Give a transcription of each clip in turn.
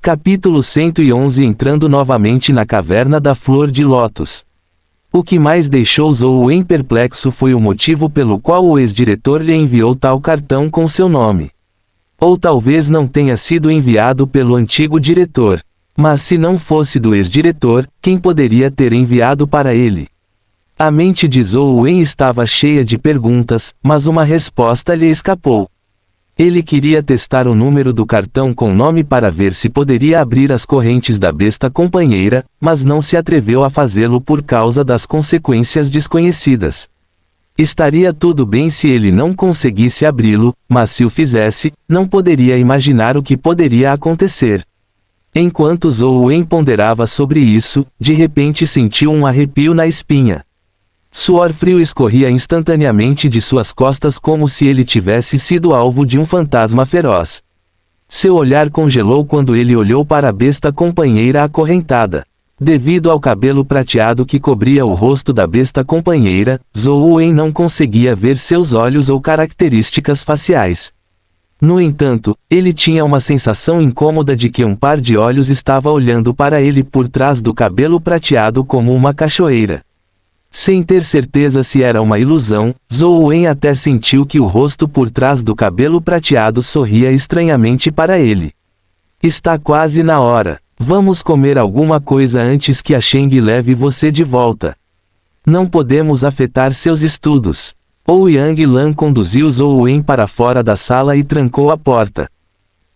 Capítulo 111. Entrando novamente na caverna da Flor de Lótus. O que mais deixou Zhou Wen perplexo foi o motivo pelo qual o ex-diretor lhe enviou tal cartão com seu nome. Ou talvez não tenha sido enviado pelo antigo diretor. Mas se não fosse do ex-diretor, quem poderia ter enviado para ele? A mente de Zhou Wen estava cheia de perguntas, mas uma resposta lhe escapou. Ele queria testar o número do cartão com nome para ver se poderia abrir as correntes da besta companheira, mas não se atreveu a fazê-lo por causa das consequências desconhecidas. Estaria tudo bem se ele não conseguisse abri-lo, mas se o fizesse, não poderia imaginar o que poderia acontecer. Enquanto Zhou Wen ponderava sobre isso, de repente sentiu um arrepio na espinha. Suor frio escorria instantaneamente de suas costas como se ele tivesse sido alvo de um fantasma feroz. Seu olhar congelou quando ele olhou para a besta companheira acorrentada. Devido ao cabelo prateado que cobria o rosto da besta companheira, Zhou Wen não conseguia ver seus olhos ou características faciais. No entanto, ele tinha uma sensação incômoda de que um par de olhos estava olhando para ele por trás do cabelo prateado como uma cachoeira. Sem ter certeza se era uma ilusão, Zhou Wen até sentiu que o rosto por trás do cabelo prateado sorria estranhamente para ele. Está quase na hora. Vamos comer alguma coisa antes que a Sheng leve você de volta. Não podemos afetar seus estudos. Ouyang Lan conduziu Zhou Wen para fora da sala e trancou a porta.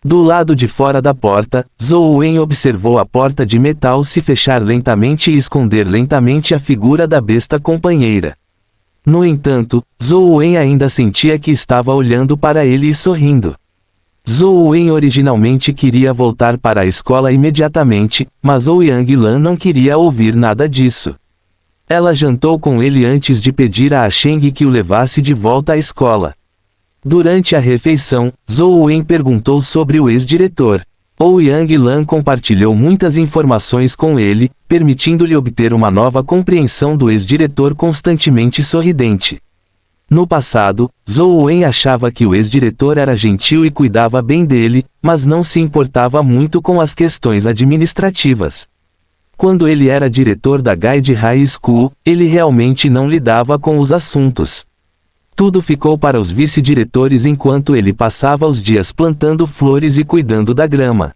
Do lado de fora da porta, Zhou Wen observou a porta de metal se fechar lentamente e esconder lentamente a figura da besta companheira. No entanto, Zhou Wen ainda sentia que estava olhando para ele e sorrindo. Zhou Wen originalmente queria voltar para a escola imediatamente, mas Ouyang Lan não queria ouvir nada disso. Ela jantou com ele antes de pedir a Sheng que o levasse de volta à escola. Durante a refeição, Zhou Wen perguntou sobre o ex-diretor. Ouyang Lan compartilhou muitas informações com ele, permitindo-lhe obter uma nova compreensão do ex-diretor constantemente sorridente. No passado, Zhou Wen achava que o ex-diretor era gentil e cuidava bem dele, mas não se importava muito com as questões administrativas. Quando ele era diretor da Guide High School, ele realmente não lidava com os assuntos. Tudo ficou para os vice-diretores enquanto ele passava os dias plantando flores e cuidando da grama.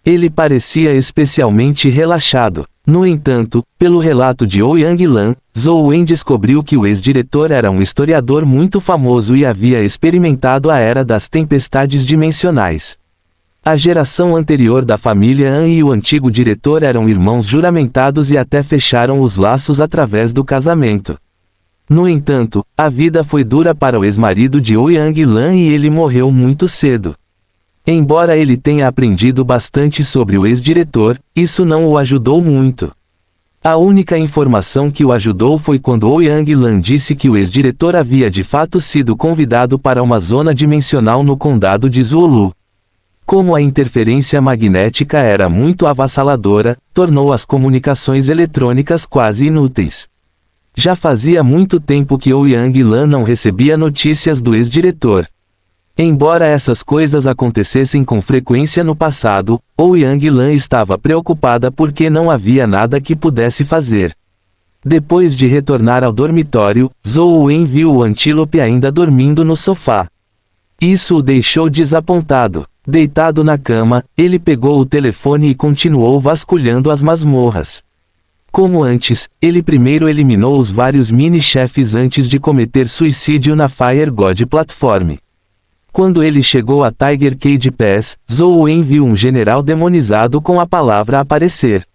Ele parecia especialmente relaxado. No entanto, pelo relato de Ouyang Lan, Zhou Wen descobriu que o ex-diretor era um historiador muito famoso e havia experimentado a Era das Tempestades Dimensionais. A geração anterior da família An e o antigo diretor eram irmãos juramentados e até fecharam os laços através do casamento. No entanto, a vida foi dura para o ex-marido de Ouyang Lan e ele morreu muito cedo. Embora ele tenha aprendido bastante sobre o ex-diretor, isso não o ajudou muito. A única informação que o ajudou foi quando Ouyang Lan disse que o ex-diretor havia de fato sido convidado para uma zona dimensional no condado de Zhuolu. Como a interferência magnética era muito avassaladora, tornou as comunicações eletrônicas quase inúteis. Já fazia muito tempo que Ouyang Lan não recebia notícias do ex-diretor. Embora essas coisas acontecessem com frequência no passado, Ouyang Lan estava preocupada porque não havia nada que pudesse fazer. Depois de retornar ao dormitório, Zhou Wen viu o antílope ainda dormindo no sofá. Isso o deixou desapontado. Deitado na cama, ele pegou o telefone e continuou vasculhando as masmorras. Como antes, ele primeiro eliminou os vários mini-chefes antes de cometer suicídio na Fire God Platform. Quando ele chegou a Tiger Cage Pass, Zhou Wen viu um general demonizado com a palavra aparecer.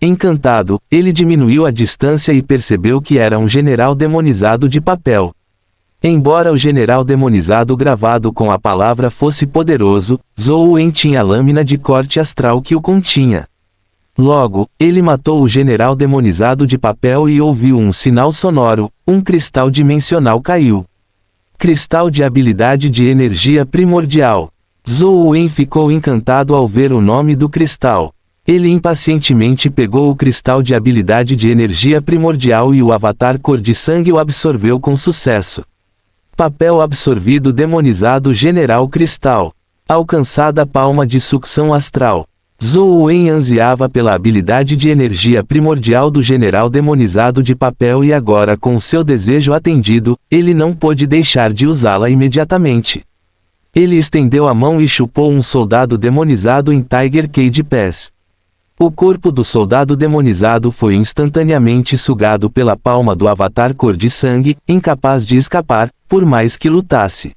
Encantado, ele diminuiu a distância e percebeu que era um general demonizado de papel. Embora o general demonizado gravado com a palavra fosse poderoso, Zhou Wen tinha a lâmina de corte astral que o continha. Logo, ele matou o general demonizado de papel e ouviu um sinal sonoro, um cristal dimensional caiu. Cristal de habilidade de energia primordial. Zhou Wen ficou encantado ao ver o nome do cristal. Ele impacientemente pegou o cristal de habilidade de energia primordial e o avatar cor de sangue o absorveu com sucesso. Papel absorvido demonizado general cristal. Alcançada palma de sucção astral. Zhou Wen ansiava pela habilidade de energia primordial do general demonizado de papel e agora com seu desejo atendido, ele não pôde deixar de usá-la imediatamente. Ele estendeu a mão e chupou um soldado demonizado em Tiger Cage Pass. O corpo do soldado demonizado foi instantaneamente sugado pela palma do avatar cor de sangue, incapaz de escapar, por mais que lutasse.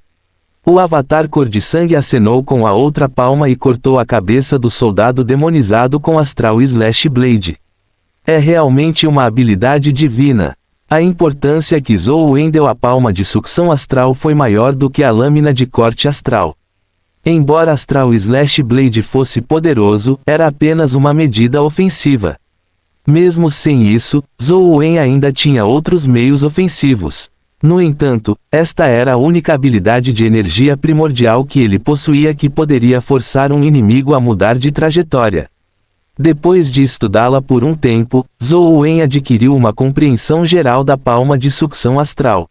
O avatar cor de sangue acenou com a outra palma e cortou a cabeça do soldado demonizado com Astral Slash Blade. É realmente uma habilidade divina. A importância que Zhou Wen deu à palma de sucção astral foi maior do que a lâmina de corte astral. Embora Astral Slash Blade fosse poderoso, era apenas uma medida ofensiva. Mesmo sem isso, Zhou Wen ainda tinha outros meios ofensivos. No entanto, esta era a única habilidade de energia primordial que ele possuía que poderia forçar um inimigo a mudar de trajetória. Depois de estudá-la por um tempo, Zhou Wen adquiriu uma compreensão geral da palma de sucção astral.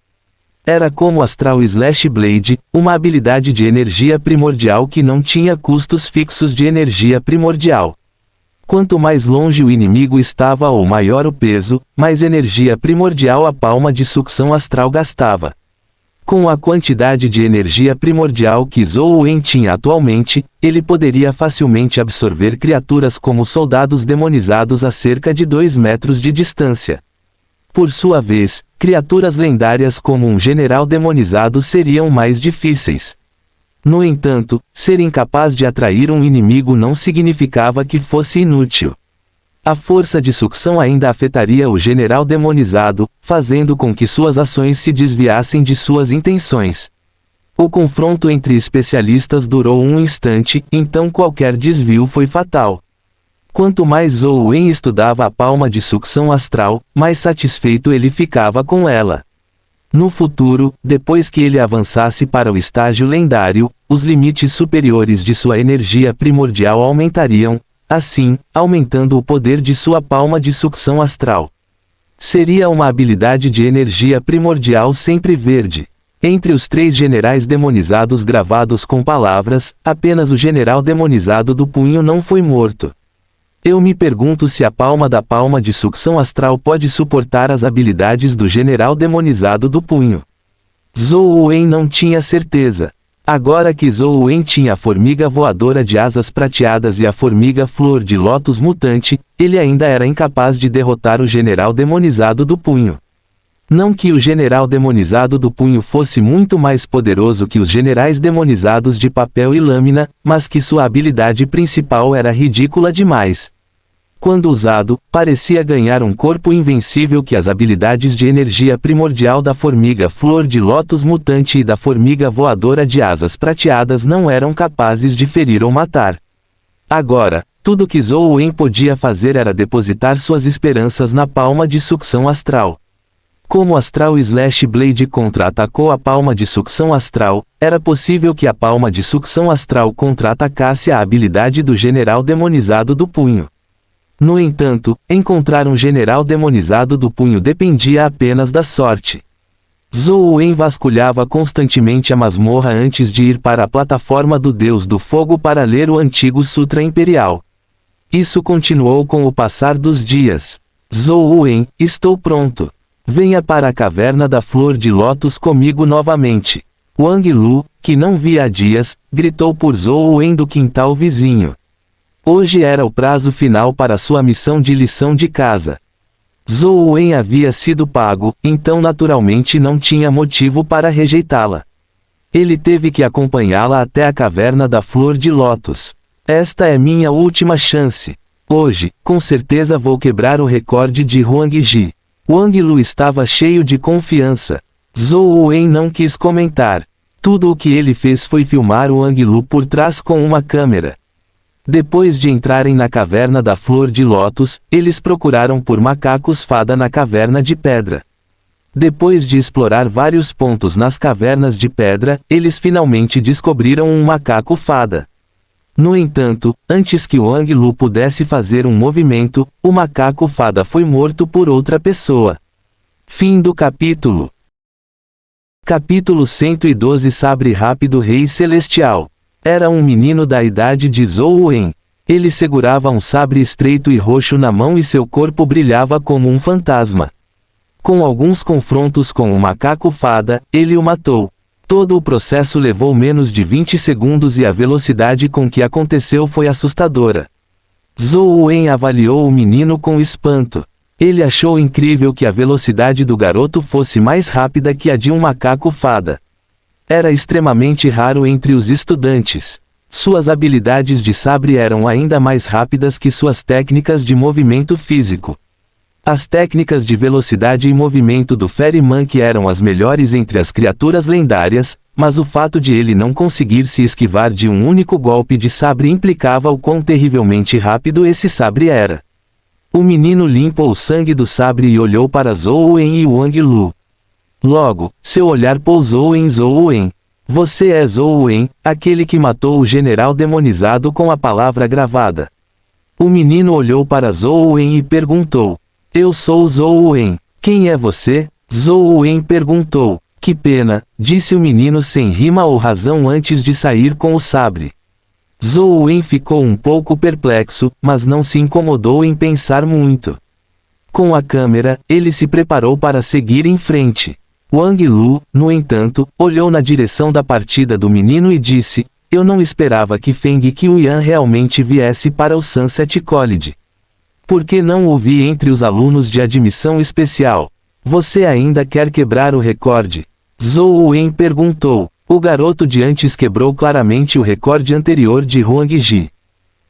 Era como Astral Slash Blade, uma habilidade de energia primordial que não tinha custos fixos de energia primordial. Quanto mais longe o inimigo estava ou maior o peso, mais energia primordial a palma de sucção astral gastava. Com a quantidade de energia primordial que Zhou Wen tinha atualmente, ele poderia facilmente absorver criaturas como soldados demonizados a cerca de 2 metros de distância. Por sua vez, criaturas lendárias como um general demonizado seriam mais difíceis. No entanto, ser incapaz de atrair um inimigo não significava que fosse inútil. A força de sucção ainda afetaria o general demonizado, fazendo com que suas ações se desviassem de suas intenções. O confronto entre especialistas durou um instante, então qualquer desvio foi fatal. Quanto mais Zhou Wen estudava a palma de sucção astral, mais satisfeito ele ficava com ela. No futuro, depois que ele avançasse para o estágio lendário, os limites superiores de sua energia primordial aumentariam, assim, aumentando o poder de sua palma de sucção astral. Seria uma habilidade de energia primordial sempre verde. Entre os 3 generais demonizados gravados com palavras, apenas o general demonizado do punho não foi morto. Eu me pergunto se a palma de sucção astral pode suportar as habilidades do general demonizado do punho. Zhou Wen não tinha certeza. Agora que Zhou Wen tinha a formiga voadora de asas prateadas e a formiga flor de lótus mutante, ele ainda era incapaz de derrotar o general demonizado do punho. Não que o general demonizado do punho fosse muito mais poderoso que os generais demonizados de papel e lâmina, mas que sua habilidade principal era ridícula demais. Quando usado, parecia ganhar um corpo invencível que as habilidades de energia primordial da formiga flor de lótus mutante e da formiga voadora de asas prateadas não eram capazes de ferir ou matar. Agora, tudo que Zhou Wen podia fazer era depositar suas esperanças na palma de sucção astral. Como Astral Slash Blade contra-atacou a palma de sucção astral, era possível que a palma de sucção astral contra-atacasse a habilidade do general demonizado do punho. No entanto, encontrar um general demonizado do punho dependia apenas da sorte. Zhou Wen vasculhava constantemente a masmorra antes de ir para a plataforma do Deus do Fogo para ler o antigo Sutra Imperial. Isso continuou com o passar dos dias. Zhou Wen, estou pronto. Venha para a caverna da flor de lótus comigo novamente. Wang Lu, que não via há dias, gritou por Zhou Wen do quintal vizinho. Hoje era o prazo final para sua missão de lição de casa. Zhou Wen havia sido pago, então naturalmente não tinha motivo para rejeitá-la. Ele teve que acompanhá-la até a caverna da flor de lótus. Esta é minha última chance. Hoje, com certeza vou quebrar o recorde de Huang Ji. Wang Lu estava cheio de confiança. Zhou Wen não quis comentar. Tudo o que ele fez foi filmar Wang Lu por trás com uma câmera. Depois de entrarem na caverna da flor de lótus, eles procuraram por macacos fada na caverna de pedra. Depois de explorar vários pontos nas cavernas de pedra, eles finalmente descobriram um macaco fada. No entanto, antes que Wang Lu pudesse fazer um movimento, o macaco fada foi morto por outra pessoa. Fim do capítulo. Capítulo 112 Sabre Rápido Rei Celestial. Era um menino da idade de Zhou Wen. Ele segurava um sabre estreito e roxo na mão e seu corpo brilhava como um fantasma. Com alguns confrontos com o macaco-fada, ele o matou. Todo o processo levou menos de 20 segundos e a velocidade com que aconteceu foi assustadora. Zhou Wen avaliou o menino com espanto. Ele achou incrível que a velocidade do garoto fosse mais rápida que a de um macaco-fada. Era extremamente raro entre os estudantes. Suas habilidades de sabre eram ainda mais rápidas que suas técnicas de movimento físico. As técnicas de velocidade e movimento do Fairy Monkey eram as melhores entre as criaturas lendárias, mas o fato de ele não conseguir se esquivar de um único golpe de sabre implicava o quão terrivelmente rápido esse sabre era. O menino limpou o sangue do sabre e olhou para Zhou Wen e Wang Lu. Logo, seu olhar pousou em Zhou Wen. Você é Zhou Wen, aquele que matou o general demonizado com a palavra gravada. O menino olhou para Zhou Wen e perguntou. Eu sou Zhou Wen. Quem é você? Zhou Wen perguntou. Que pena, disse o menino sem rima ou razão antes de sair com o sabre. Zhou Wen ficou um pouco perplexo, mas não se incomodou em pensar muito. Com a câmera, ele se preparou para seguir em frente. Wang Lu, no entanto, olhou na direção da partida do menino e disse, eu não esperava que Feng Qiuyan realmente viesse para o Sunset College. Por que não o vi entre os alunos de admissão especial? Você ainda quer quebrar o recorde? Zhou Wen perguntou. O garoto de antes quebrou claramente o recorde anterior de Huang Ji.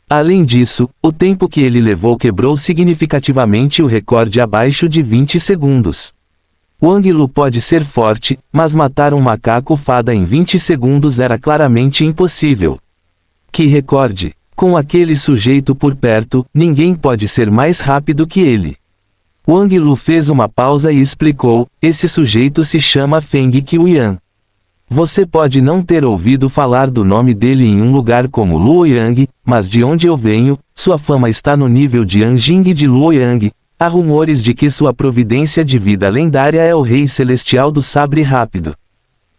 Além disso, o tempo que ele levou quebrou significativamente o recorde abaixo de 20 segundos. Wang Lu pode ser forte, mas matar um macaco-fada em 20 segundos era claramente impossível. Que recorde! Com aquele sujeito por perto, ninguém pode ser mais rápido que ele. Wang Lu fez uma pausa e explicou, esse sujeito se chama Feng Qiuyan. Você pode não ter ouvido falar do nome dele em um lugar como Luoyang, mas de onde eu venho, sua fama está no nível de Anjing de Luoyang. Há rumores de que sua providência de vida lendária é o Rei Celestial do Sabre Rápido.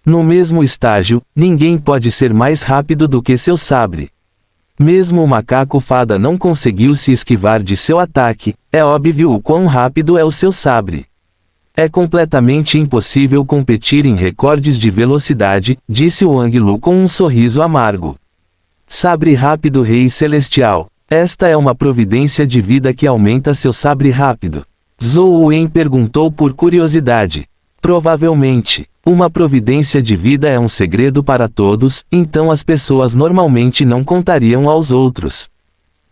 No mesmo estágio, ninguém pode ser mais rápido do que seu sabre. Mesmo o macaco-fada não conseguiu se esquivar de seu ataque, é óbvio o quão rápido é o seu sabre. É completamente impossível competir em recordes de velocidade, disse Wang Lu com um sorriso amargo. Sabre rápido Rei Celestial. Esta é uma providência de vida que aumenta seu sabre rápido. Zhou Wen perguntou por curiosidade. Provavelmente, uma providência de vida é um segredo para todos, então as pessoas normalmente não contariam aos outros.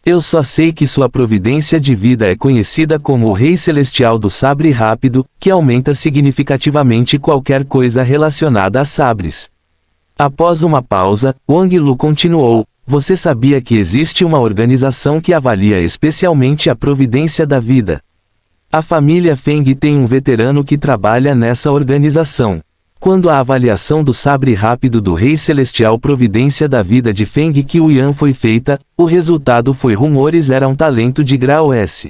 Eu só sei que sua providência de vida é conhecida como o Rei Celestial do Sabre Rápido, que aumenta significativamente qualquer coisa relacionada a sabres. Após uma pausa, Wang Lu continuou. Você sabia que existe uma organização que avalia especialmente a providência da vida? A família Feng tem um veterano que trabalha nessa organização. Quando a avaliação do sabre rápido do Rei Celestial Providência da Vida de Feng Qiuyan foi feita, o resultado foi rumores era um talento de grau S.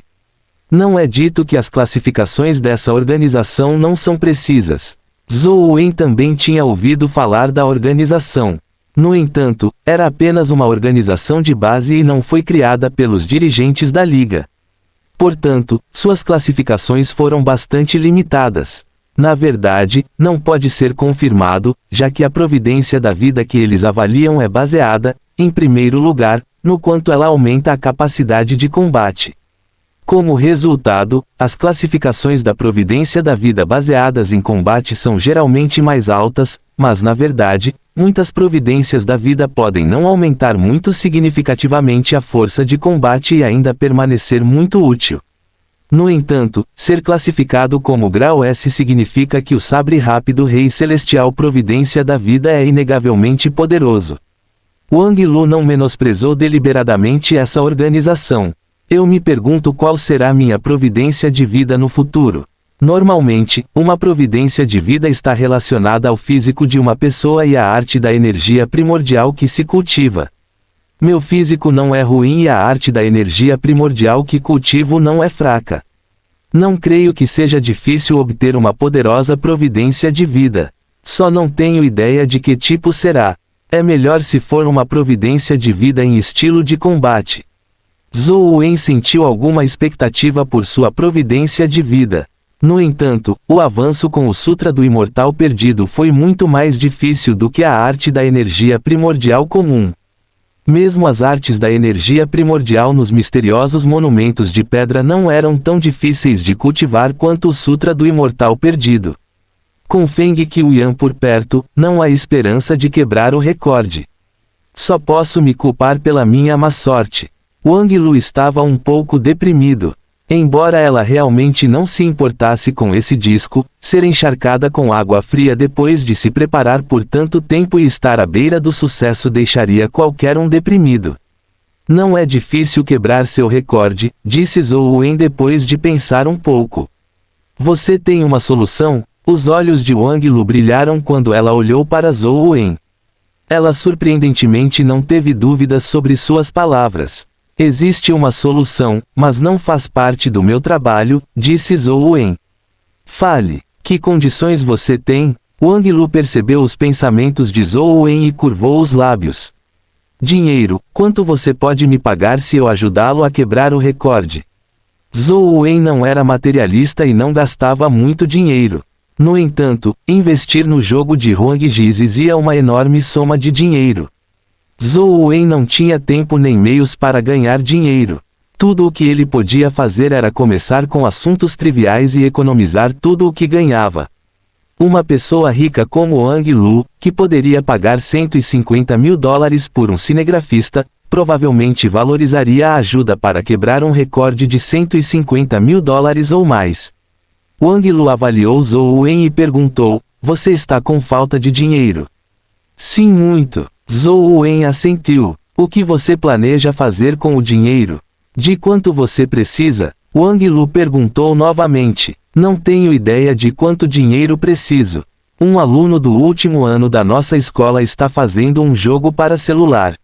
Não é dito que as classificações dessa organização não são precisas. Zhou Wen também tinha ouvido falar da organização. No entanto, era apenas uma organização de base e não foi criada pelos dirigentes da Liga. Portanto, suas classificações foram bastante limitadas. Na verdade, não pode ser confirmado, já que a providência da vida que eles avaliam é baseada, em primeiro lugar, no quanto ela aumenta a capacidade de combate. Como resultado, as classificações da providência da vida baseadas em combate são geralmente mais altas, mas na verdade, muitas providências da vida podem não aumentar muito significativamente a força de combate e ainda permanecer muito útil. No entanto, ser classificado como grau S significa que o sabre rápido Rei Celestial Providência da Vida é inegavelmente poderoso. Wang Lu não menosprezou deliberadamente essa organização. Eu me pergunto qual será minha providência de vida no futuro. Normalmente, uma providência de vida está relacionada ao físico de uma pessoa e à arte da energia primordial que se cultiva. Meu físico não é ruim e a arte da energia primordial que cultivo não é fraca. Não creio que seja difícil obter uma poderosa providência de vida. Só não tenho ideia de que tipo será. É melhor se for uma providência de vida em estilo de combate. Zhou Wen sentiu alguma expectativa por sua providência de vida. No entanto, o avanço com o Sutra do Imortal Perdido foi muito mais difícil do que a arte da energia primordial comum. Mesmo as artes da energia primordial nos misteriosos monumentos de pedra não eram tão difíceis de cultivar quanto o Sutra do Imortal Perdido. Com Feng Qiuyan por perto, não há esperança de quebrar o recorde. Só posso me culpar pela minha má sorte. Wang Lu estava um pouco deprimido. Embora ela realmente não se importasse com esse disco, ser encharcada com água fria depois de se preparar por tanto tempo e estar à beira do sucesso deixaria qualquer um deprimido. Não é difícil quebrar seu recorde, disse Zhou Wen depois de pensar um pouco. Você tem uma solução? Os olhos de Wang Lu brilharam quando ela olhou para Zhou Wen. Ela surpreendentemente não teve dúvidas sobre suas palavras. Existe uma solução, mas não faz parte do meu trabalho, disse Zhou Wen. Fale. Que condições você tem? Wang Lu percebeu os pensamentos de Zhou Wen e curvou os lábios. Dinheiro. Quanto você pode me pagar se eu ajudá-lo a quebrar o recorde? Zhou Wen não era materialista e não gastava muito dinheiro. No entanto, investir no jogo de Huang Ji exizia uma enorme soma de dinheiro. Zhou Wen não tinha tempo nem meios para ganhar dinheiro. Tudo o que ele podia fazer era começar com assuntos triviais e economizar tudo o que ganhava. Uma pessoa rica como Wang Lu, que poderia pagar $150 mil por um cinegrafista, provavelmente valorizaria a ajuda para quebrar um recorde de $150 mil ou mais. Wang Lu avaliou Zhou Wen e perguntou, você está com falta de dinheiro? Sim, muito. Zhou Wen assentiu. O que você planeja fazer com o dinheiro? De quanto você precisa? Wang Lu perguntou novamente. Não tenho ideia de quanto dinheiro preciso. Um aluno do último ano da nossa escola está fazendo um jogo para celular.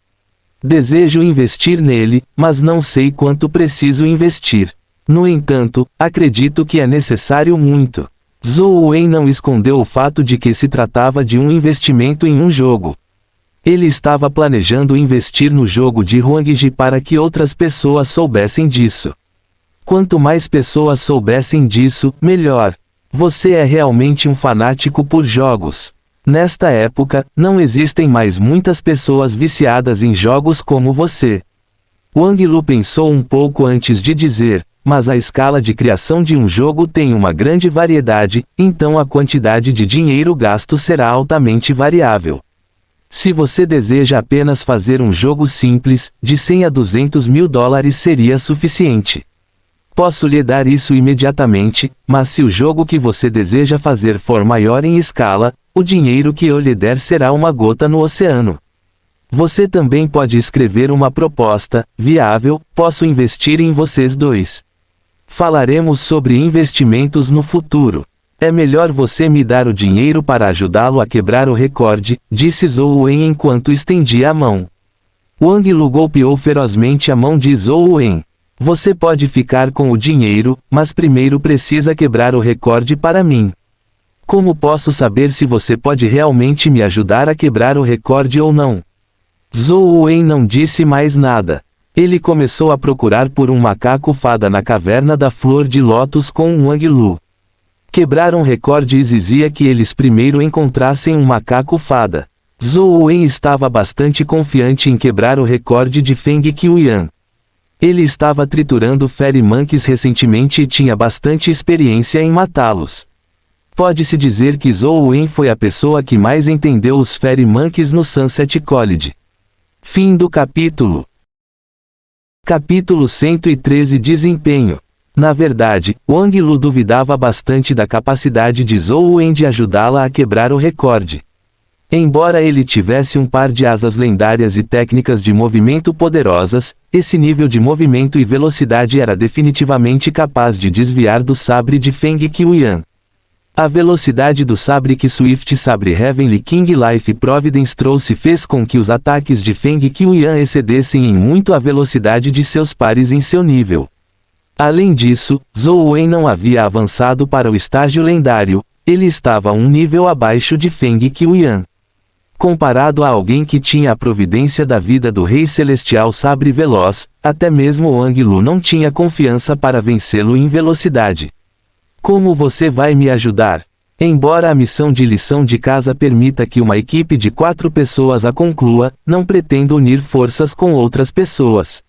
Desejo investir nele, mas não sei quanto preciso investir. No entanto, acredito que é necessário muito. Zhou Wen não escondeu o fato de que se tratava de um investimento em um jogo. Ele estava planejando investir no jogo de Huang Ji para que outras pessoas soubessem disso. Quanto mais pessoas soubessem disso, melhor. Você é realmente um fanático por jogos. Nesta época, não existem mais muitas pessoas viciadas em jogos como você. Wang Lu pensou um pouco antes de dizer, mas a escala de criação de um jogo tem uma grande variedade, então a quantidade de dinheiro gasto será altamente variável. Se você deseja apenas fazer um jogo simples, de 100 a $200 mil seria suficiente. Posso lhe dar isso imediatamente, mas se o jogo que você deseja fazer for maior em escala, o dinheiro que eu lhe der será uma gota no oceano. Você também pode escrever uma proposta viável, posso investir em vocês dois. Falaremos sobre investimentos no futuro. É melhor você me dar o dinheiro para ajudá-lo a quebrar o recorde, disse Zhou Wen enquanto estendia a mão. Wang Lu golpeou ferozmente a mão de Zhou Wen. Você pode ficar com o dinheiro, mas primeiro precisa quebrar o recorde para mim. Como posso saber se você pode realmente me ajudar a quebrar o recorde ou não? Zhou Wen não disse mais nada. Ele começou a procurar por um macaco fada na caverna da Flor de Lótus com Wang Lu. Quebrar um recorde exigia que eles primeiro encontrassem um macaco fada. Zhou Wen estava bastante confiante em quebrar o recorde de Feng Qiuyan. Ele estava triturando Fairy Monkeys recentemente e tinha bastante experiência em matá-los. Pode-se dizer que Zhou Wen foi a pessoa que mais entendeu os Fairy Monkeys no Sunset College. Fim do capítulo. Capítulo 113 Desempenho. Na verdade, Wang Lu duvidava bastante da capacidade de Zhou Wen de ajudá-la a quebrar o recorde. Embora ele tivesse um par de asas lendárias e técnicas de movimento poderosas, esse nível de movimento e velocidade era definitivamente capaz de desviar do sabre de Feng Qiuyan. A velocidade do sabre que Swift Sabre Heavenly King Life Providence trouxe fez com que os ataques de Feng Qiuyan excedessem em muito a velocidade de seus pares em seu nível. Além disso, Zhou Wen não havia avançado para o estágio lendário, ele estava um nível abaixo de Feng Qiuyan. Comparado a alguém que tinha a providência da vida do Rei Celestial Sabre Veloz, até mesmo Wang Lu não tinha confiança para vencê-lo em velocidade. Como você vai me ajudar? Embora a missão de lição de casa permita que uma equipe de 4 pessoas a conclua, não pretendo unir forças com outras pessoas.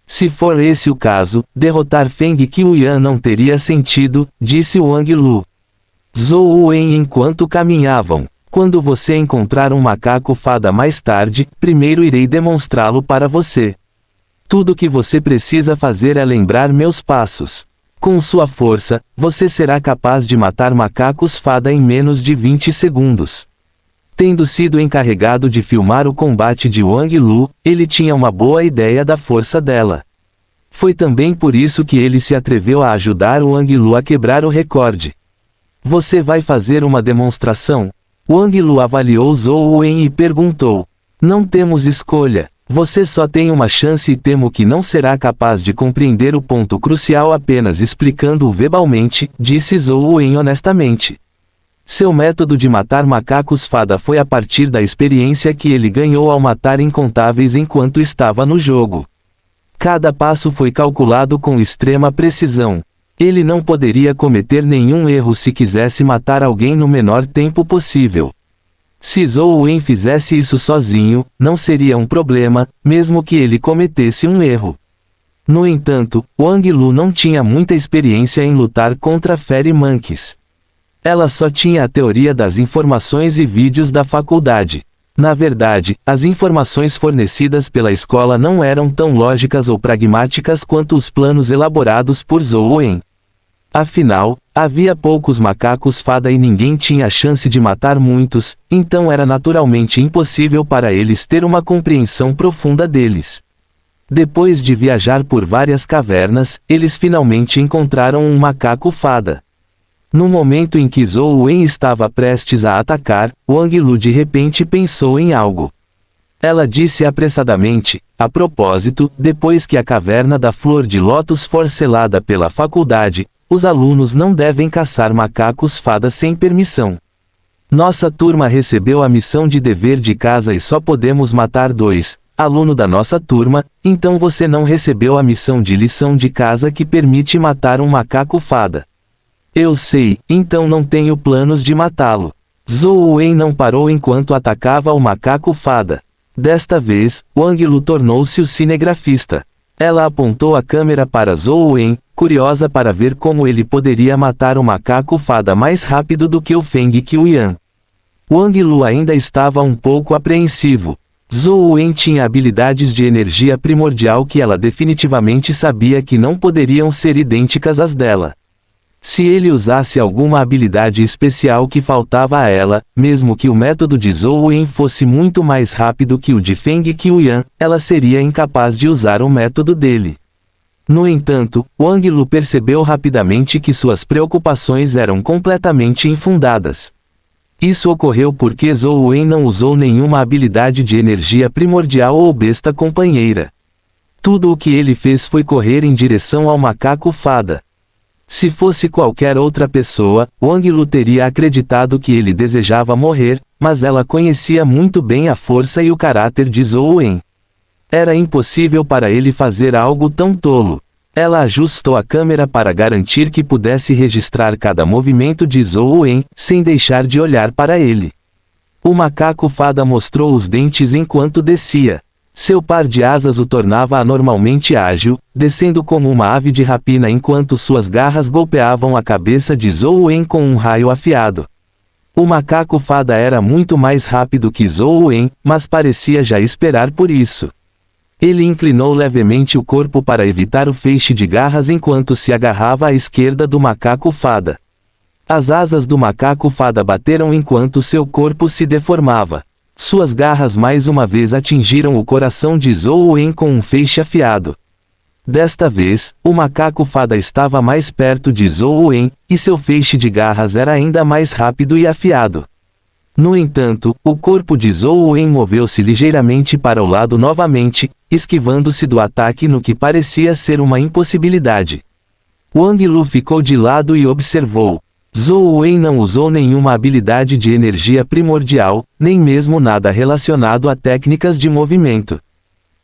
Se for esse o caso, derrotar Feng Qiuyan não teria sentido, disse Wang Lu. Zhou Wen enquanto caminhavam. Quando você encontrar um macaco fada mais tarde, primeiro irei demonstrá-lo para você. Tudo que você precisa fazer é lembrar meus passos. Com sua força, você será capaz de matar macacos fada em menos de 20 segundos. Tendo sido encarregado de filmar o combate de Wang Lu, ele tinha uma boa ideia da força dela. Foi também por isso que ele se atreveu a ajudar Wang Lu a quebrar o recorde. Você vai fazer uma demonstração? Wang Lu avaliou Zhou Wen e perguntou. Não temos escolha. Você só tem uma chance e temo que não será capaz de compreender o ponto crucial apenas explicando-o verbalmente, disse Zhou Wen honestamente. Seu método de matar macacos fada foi a partir da experiência que ele ganhou ao matar incontáveis enquanto estava no jogo. Cada passo foi calculado com extrema precisão. Ele não poderia cometer nenhum erro se quisesse matar alguém no menor tempo possível. Se Zhou Wen fizesse isso sozinho, não seria um problema, mesmo que ele cometesse um erro. No entanto, Wang Lu não tinha muita experiência em lutar contra Fairy Monkeys. Ela só tinha a teoria das informações e vídeos da faculdade. Na verdade, as informações fornecidas pela escola não eram tão lógicas ou pragmáticas quanto os planos elaborados por Zhou Wen. Afinal, havia poucos macacos fada e ninguém tinha a chance de matar muitos, então era naturalmente impossível para eles ter uma compreensão profunda deles. Depois de viajar por várias cavernas, eles finalmente encontraram um macaco fada. No momento em que Zhou Wen estava prestes a atacar, Wang Lu de repente pensou em algo. Ela disse apressadamente, a propósito, depois que a caverna da Flor de Lótus for selada pela faculdade, os alunos não devem caçar macacos fada sem permissão. Nossa turma recebeu a missão de dever de casa e só podemos matar 2, aluno da nossa turma, então você não recebeu a missão de lição de casa que permite matar um macaco fada. Eu sei, então não tenho planos de matá-lo. Zhou Wen não parou enquanto atacava o macaco fada. Desta vez, Wang Lu tornou-se o cinegrafista. Ela apontou a câmera para Zhou Wen, curiosa para ver como ele poderia matar o macaco fada mais rápido do que o Feng Qiuyan. Wang Lu ainda estava um pouco apreensivo. Zhou Wen tinha habilidades de energia primordial que ela definitivamente sabia que não poderiam ser idênticas às dela. Se ele usasse alguma habilidade especial que faltava a ela, mesmo que o método de Zhou Wen fosse muito mais rápido que o de Feng Qiuyan, ela seria incapaz de usar o método dele. No entanto, Wang Lu percebeu rapidamente que suas preocupações eram completamente infundadas. Isso ocorreu porque Zhou Wen não usou nenhuma habilidade de energia primordial ou besta companheira. Tudo o que ele fez foi correr em direção ao macaco fada. Se fosse qualquer outra pessoa, Wang Lu teria acreditado que ele desejava morrer, mas ela conhecia muito bem a força e o caráter de Zhou Wen. Era impossível para ele fazer algo tão tolo. Ela ajustou a câmera para garantir que pudesse registrar cada movimento de Zhou Wen, sem deixar de olhar para ele. O macaco fada mostrou os dentes enquanto descia. Seu par de asas o tornava anormalmente ágil, descendo como uma ave de rapina enquanto suas garras golpeavam a cabeça de Zhou Wen com um raio afiado. O macaco fada era muito mais rápido que Zhou Wen, mas parecia já esperar por isso. Ele inclinou levemente o corpo para evitar o feixe de garras enquanto se agarrava à esquerda do macaco fada. As asas do macaco fada bateram enquanto seu corpo se deformava. Suas garras mais uma vez atingiram o coração de Zhou Wen com um feixe afiado. Desta vez, o macaco fada estava mais perto de Zhou Wen, e seu feixe de garras era ainda mais rápido e afiado. No entanto, o corpo de Zhou Wen moveu-se ligeiramente para o lado novamente, esquivando-se do ataque no que parecia ser uma impossibilidade. Wang Lu ficou de lado e observou. Zhou Wen não usou nenhuma habilidade de energia primordial, nem mesmo nada relacionado a técnicas de movimento.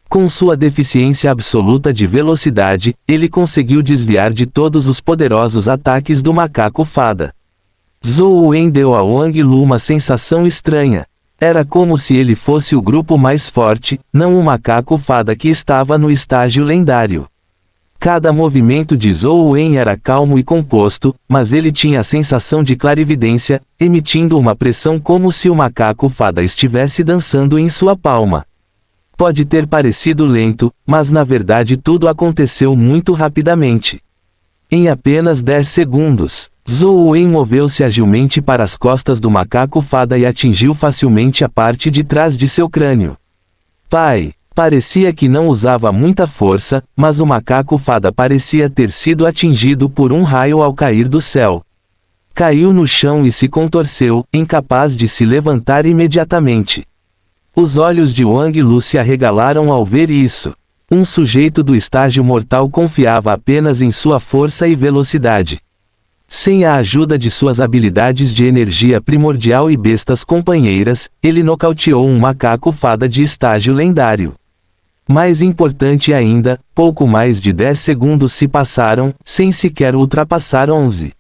Com sua deficiência absoluta de velocidade, ele conseguiu desviar de todos os poderosos ataques do macaco fada. Zhou Wen deu a Wang Lu uma sensação estranha. Era como se ele fosse o grupo mais forte, não o macaco fada que estava no estágio lendário. Cada movimento de Zhou Wen era calmo e composto, mas ele tinha a sensação de clarividência, emitindo uma pressão como se o macaco fada estivesse dançando em sua palma. Pode ter parecido lento, mas na verdade tudo aconteceu muito rapidamente. Em apenas 10 segundos, Zhou Wen moveu-se agilmente para as costas do macaco fada e atingiu facilmente a parte de trás de seu crânio. Pai! Parecia que não usava muita força, mas o macaco fada parecia ter sido atingido por um raio ao cair do céu. Caiu no chão e se contorceu, incapaz de se levantar imediatamente. Os olhos de Wang Lu se arregalaram ao ver isso. Um sujeito do estágio mortal confiava apenas em sua força e velocidade. Sem a ajuda de suas habilidades de energia primordial e bestas companheiras, ele nocauteou um macaco fada de estágio lendário. Mais importante ainda, pouco mais de 10 segundos se passaram, sem sequer ultrapassar 11.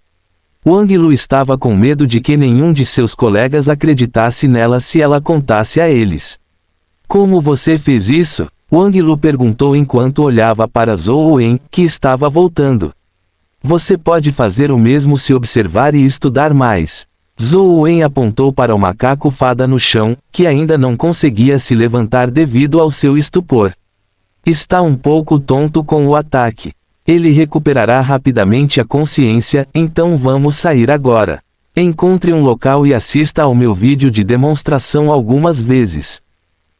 Wang Lu estava com medo de que nenhum de seus colegas acreditasse nela se ela contasse a eles. Como você fez isso? Wang Lu perguntou enquanto olhava para Zhou Wen, que estava voltando. Você pode fazer o mesmo se observar e estudar mais. Zhou Wen apontou para o macaco fada no chão, que ainda não conseguia se levantar devido ao seu estupor. Está um pouco tonto com o ataque. Ele recuperará rapidamente a consciência, então vamos sair agora. Encontre um local e assista ao meu vídeo de demonstração algumas vezes.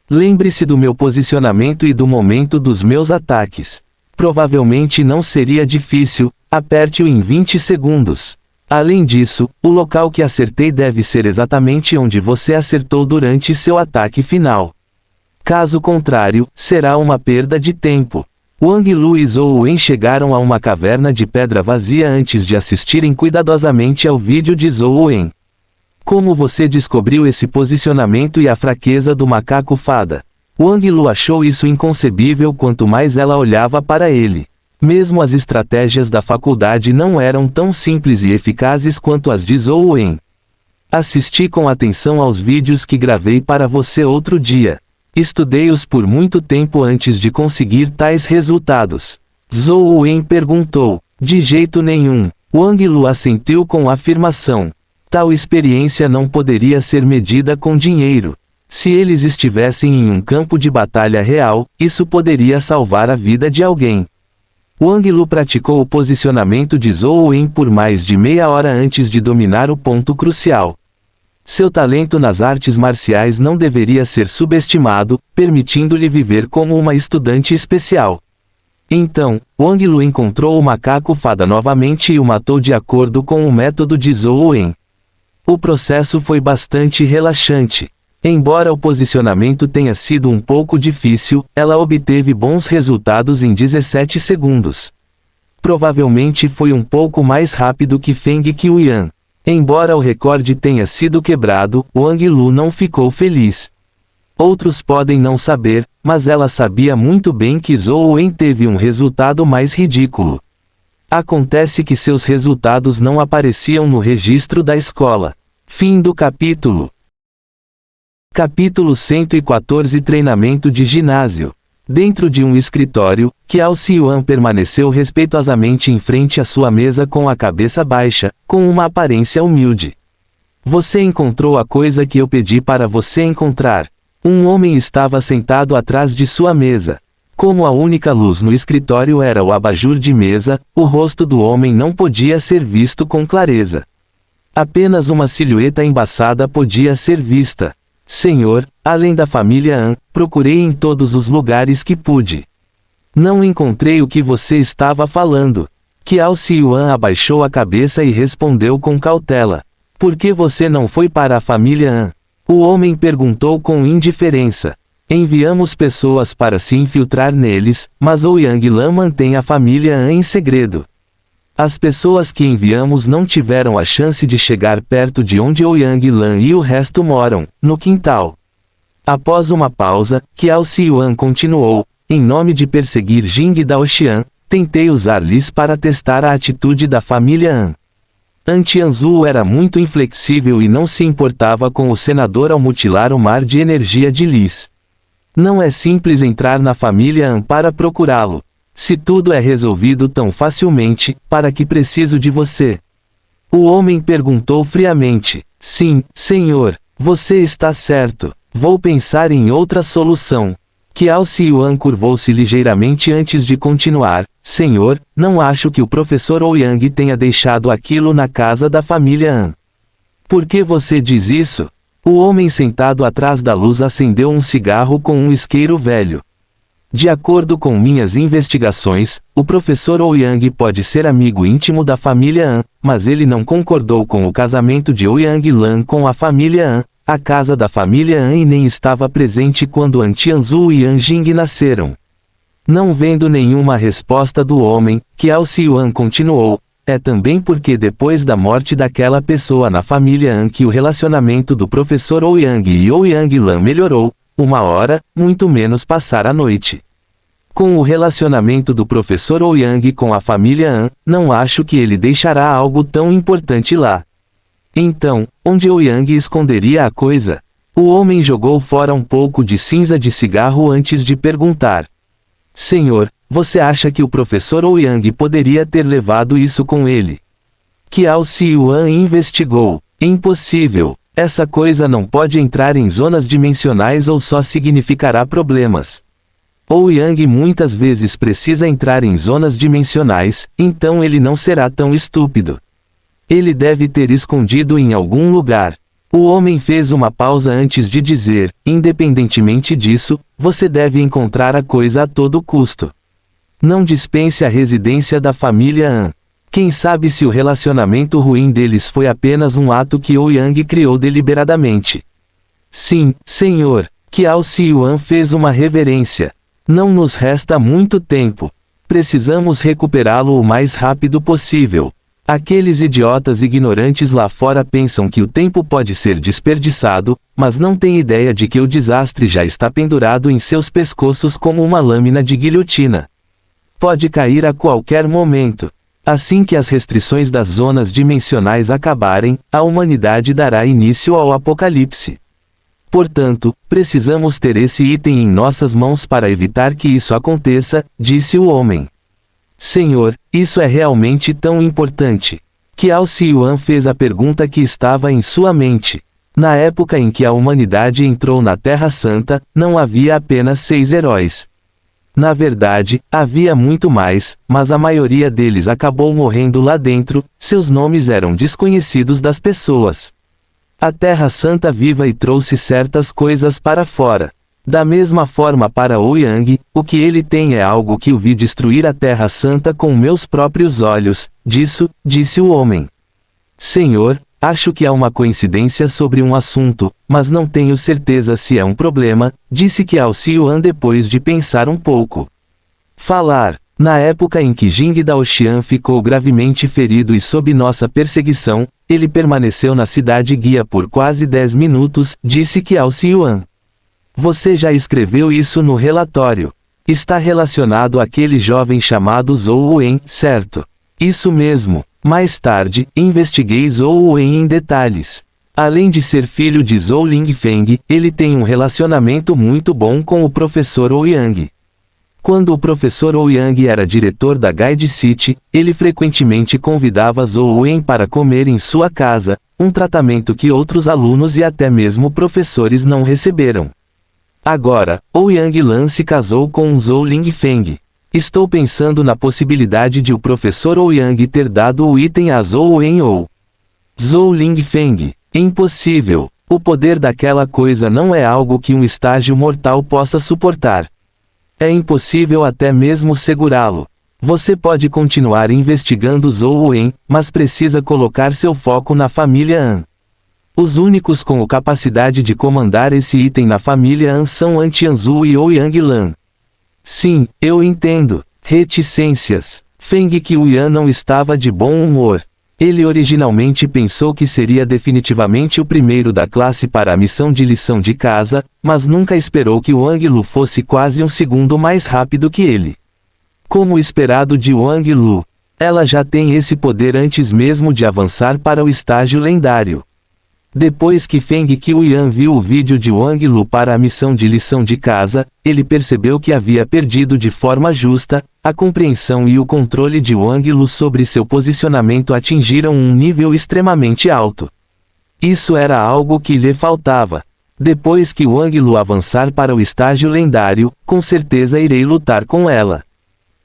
Lembre-se do meu posicionamento e do momento dos meus ataques. Provavelmente não seria difícil, aperte-o em 20 segundos. Além disso, o local que acertei deve ser exatamente onde você acertou durante seu ataque final. Caso contrário, será uma perda de tempo. Wang Lu e Zhou Wen chegaram a uma caverna de pedra vazia antes de assistirem cuidadosamente ao vídeo de Zhou Wen. Como você descobriu esse posicionamento e a fraqueza do macaco fada? Wang Lu achou isso inconcebível quanto mais ela olhava para ele. Mesmo as estratégias da faculdade não eram tão simples e eficazes quanto as de Zhou Wen. Assisti com atenção aos vídeos que gravei para você outro dia. Estudei-os por muito tempo antes de conseguir tais resultados. Zhou Wen perguntou. De jeito nenhum. Wang Lu assentiu com afirmação. Tal experiência não poderia ser medida com dinheiro. Se eles estivessem em um campo de batalha real, isso poderia salvar a vida de alguém. Wang Lu praticou o posicionamento de Zhou Wen por mais de meia hora antes de dominar o ponto crucial. Seu talento nas artes marciais não deveria ser subestimado, permitindo-lhe viver como uma estudante especial. Então, Wang Lu encontrou o macaco fada novamente e o matou de acordo com o método de Zhou Wen. O processo foi bastante relaxante. Embora o posicionamento tenha sido um pouco difícil, ela obteve bons resultados em 17 segundos. Provavelmente foi um pouco mais rápido que Feng Qiuyan. Embora o recorde tenha sido quebrado, Wang Lu não ficou feliz. Outros podem não saber, mas ela sabia muito bem que Zhou Wen teve um resultado mais ridículo. Acontece que seus resultados não apareciam no registro da escola. Fim do capítulo. Capítulo 114 Treinamento de ginásio. Dentro de um escritório, Qiao Xiuan permaneceu respeitosamente em frente à sua mesa com a cabeça baixa, com uma aparência humilde. Você encontrou a coisa que eu pedi para você encontrar. Um homem estava sentado atrás de sua mesa. Como a única luz no escritório era o abajur de mesa, o rosto do homem não podia ser visto com clareza. Apenas uma silhueta embaçada podia ser vista. Senhor, além da família An, procurei em todos os lugares que pude. Não encontrei o que você estava falando. Qiao Xiuan abaixou a cabeça e respondeu com cautela. Por que você não foi para a família An? O homem perguntou com indiferença. Enviamos pessoas para se infiltrar neles, mas Ouyang Lan mantém a família An em segredo. As pessoas que enviamos não tiveram a chance de chegar perto de onde Ouyang Lan e o resto moram, no quintal. Após uma pausa, Qiao Xiuan continuou, em nome de perseguir Jing Daoxian, tentei usar Lis para testar a atitude da família An. An Tianzhu era muito inflexível e não se importava com o senador ao mutilar o mar de energia de Lis. Não é simples entrar na família An para procurá-lo. Se tudo é resolvido tão facilmente, para que preciso de você? O homem perguntou friamente. Sim, senhor, você está certo. Vou pensar em outra solução. Qiao Xiuan curvou-se ligeiramente antes de continuar. Senhor, não acho que o professor Ouyang tenha deixado aquilo na casa da família An. Por que você diz isso? O homem sentado atrás da luz acendeu um cigarro com um isqueiro velho. De acordo com minhas investigações, o professor Ouyang pode ser amigo íntimo da família An, mas ele não concordou com o casamento de Ouyang Lan com a família An, a casa da família An, e nem estava presente quando An Tianzhu e An Jing nasceram. Não vendo nenhuma resposta do homem, Qiao Xiuan continuou, é também porque depois da morte daquela pessoa na família An que o relacionamento do professor Ouyang e Ouyang Lan melhorou, uma hora, muito menos passar a noite. Com o relacionamento do professor Ouyang com a família An, não acho que ele deixará algo tão importante lá. Então, onde Ouyang esconderia a coisa? O homem jogou fora um pouco de cinza de cigarro antes de perguntar. Senhor, você acha que o professor Ouyang poderia ter levado isso com ele? Qiao Xiuan investigou. Impossível. Essa coisa não pode entrar em zonas dimensionais ou só significará problemas. Ouyang muitas vezes precisa entrar em zonas dimensionais, então ele não será tão estúpido. Ele deve ter escondido em algum lugar. O homem fez uma pausa antes de dizer, independentemente disso, você deve encontrar a coisa a todo custo. Não dispense a residência da família An. Quem sabe se o relacionamento ruim deles foi apenas um ato que Ouyang criou deliberadamente. Sim, senhor. Qiao Xiuan fez uma reverência. Não nos resta muito tempo. Precisamos recuperá-lo o mais rápido possível. Aqueles idiotas ignorantes lá fora pensam que o tempo pode ser desperdiçado, mas não têm ideia de que o desastre já está pendurado em seus pescoços como uma lâmina de guilhotina. Pode cair a qualquer momento. Assim que as restrições das zonas dimensionais acabarem, a humanidade dará início ao apocalipse. Portanto, precisamos ter esse item em nossas mãos para evitar que isso aconteça, disse o homem. Senhor, isso é realmente tão importante? Qiao Xiuan fez a pergunta que estava em sua mente. Na época em que a humanidade entrou na Terra Santa, não havia apenas 6 heróis. Na verdade, havia muito mais, mas a maioria deles acabou morrendo lá dentro, seus nomes eram desconhecidos das pessoas. A Terra Santa viva e trouxe certas coisas para fora. Da mesma forma para Ouyang, o que ele tem é algo que o vi destruir a Terra Santa com meus próprios olhos, disse o homem. Senhor, acho que há uma coincidência sobre um assunto, mas não tenho certeza se é um problema, disse Qiao Xiuan depois de pensar um pouco. Falar. Na época em que Jing Daoxian ficou gravemente ferido e sob nossa perseguição, ele permaneceu na cidade guia por quase 10 minutos, disse Qiao Xiuan. Você já escreveu isso no relatório. Está relacionado àquele jovem chamado Zhou Wen, certo? Isso mesmo. Mais tarde, investiguei Zhou Wen em detalhes. Além de ser filho de Zhou Lingfeng, ele tem um relacionamento muito bom com o professor Ouyang. Quando o professor Ouyang era diretor da Guide City, ele frequentemente convidava Zhou Wen para comer em sua casa, um tratamento que outros alunos e até mesmo professores não receberam. Agora, Ouyang Lan se casou com Zhou Lingfeng. Estou pensando na possibilidade de o professor Ouyang ter dado o item a Zhou Wen ou Zhou Lingfeng. Impossível. O poder daquela coisa não é algo que um estágio mortal possa suportar. É impossível até mesmo segurá-lo. Você pode continuar investigando Zhou Wen, mas precisa colocar seu foco na família An. Os únicos com capacidade de comandar esse item na família An são An Tianzhu e Ouyang Lan. Sim, eu entendo. Reticências. Feng Qiuyan não estava de bom humor. Ele originalmente pensou que seria definitivamente o primeiro da classe para a missão de lição de casa, mas nunca esperou que Wang Lu fosse quase um segundo mais rápido que ele. Como esperado de Wang Lu, ela já tem esse poder antes mesmo de avançar para o estágio lendário. Depois que Feng Qiuyan viu o vídeo de Wang Lu para a missão de lição de casa, ele percebeu que havia perdido de forma justa. A compreensão e o controle de Wang Lu sobre seu posicionamento atingiram um nível extremamente alto. Isso era algo que lhe faltava. Depois que Wang Lu avançar para o estágio lendário, com certeza irei lutar com ela.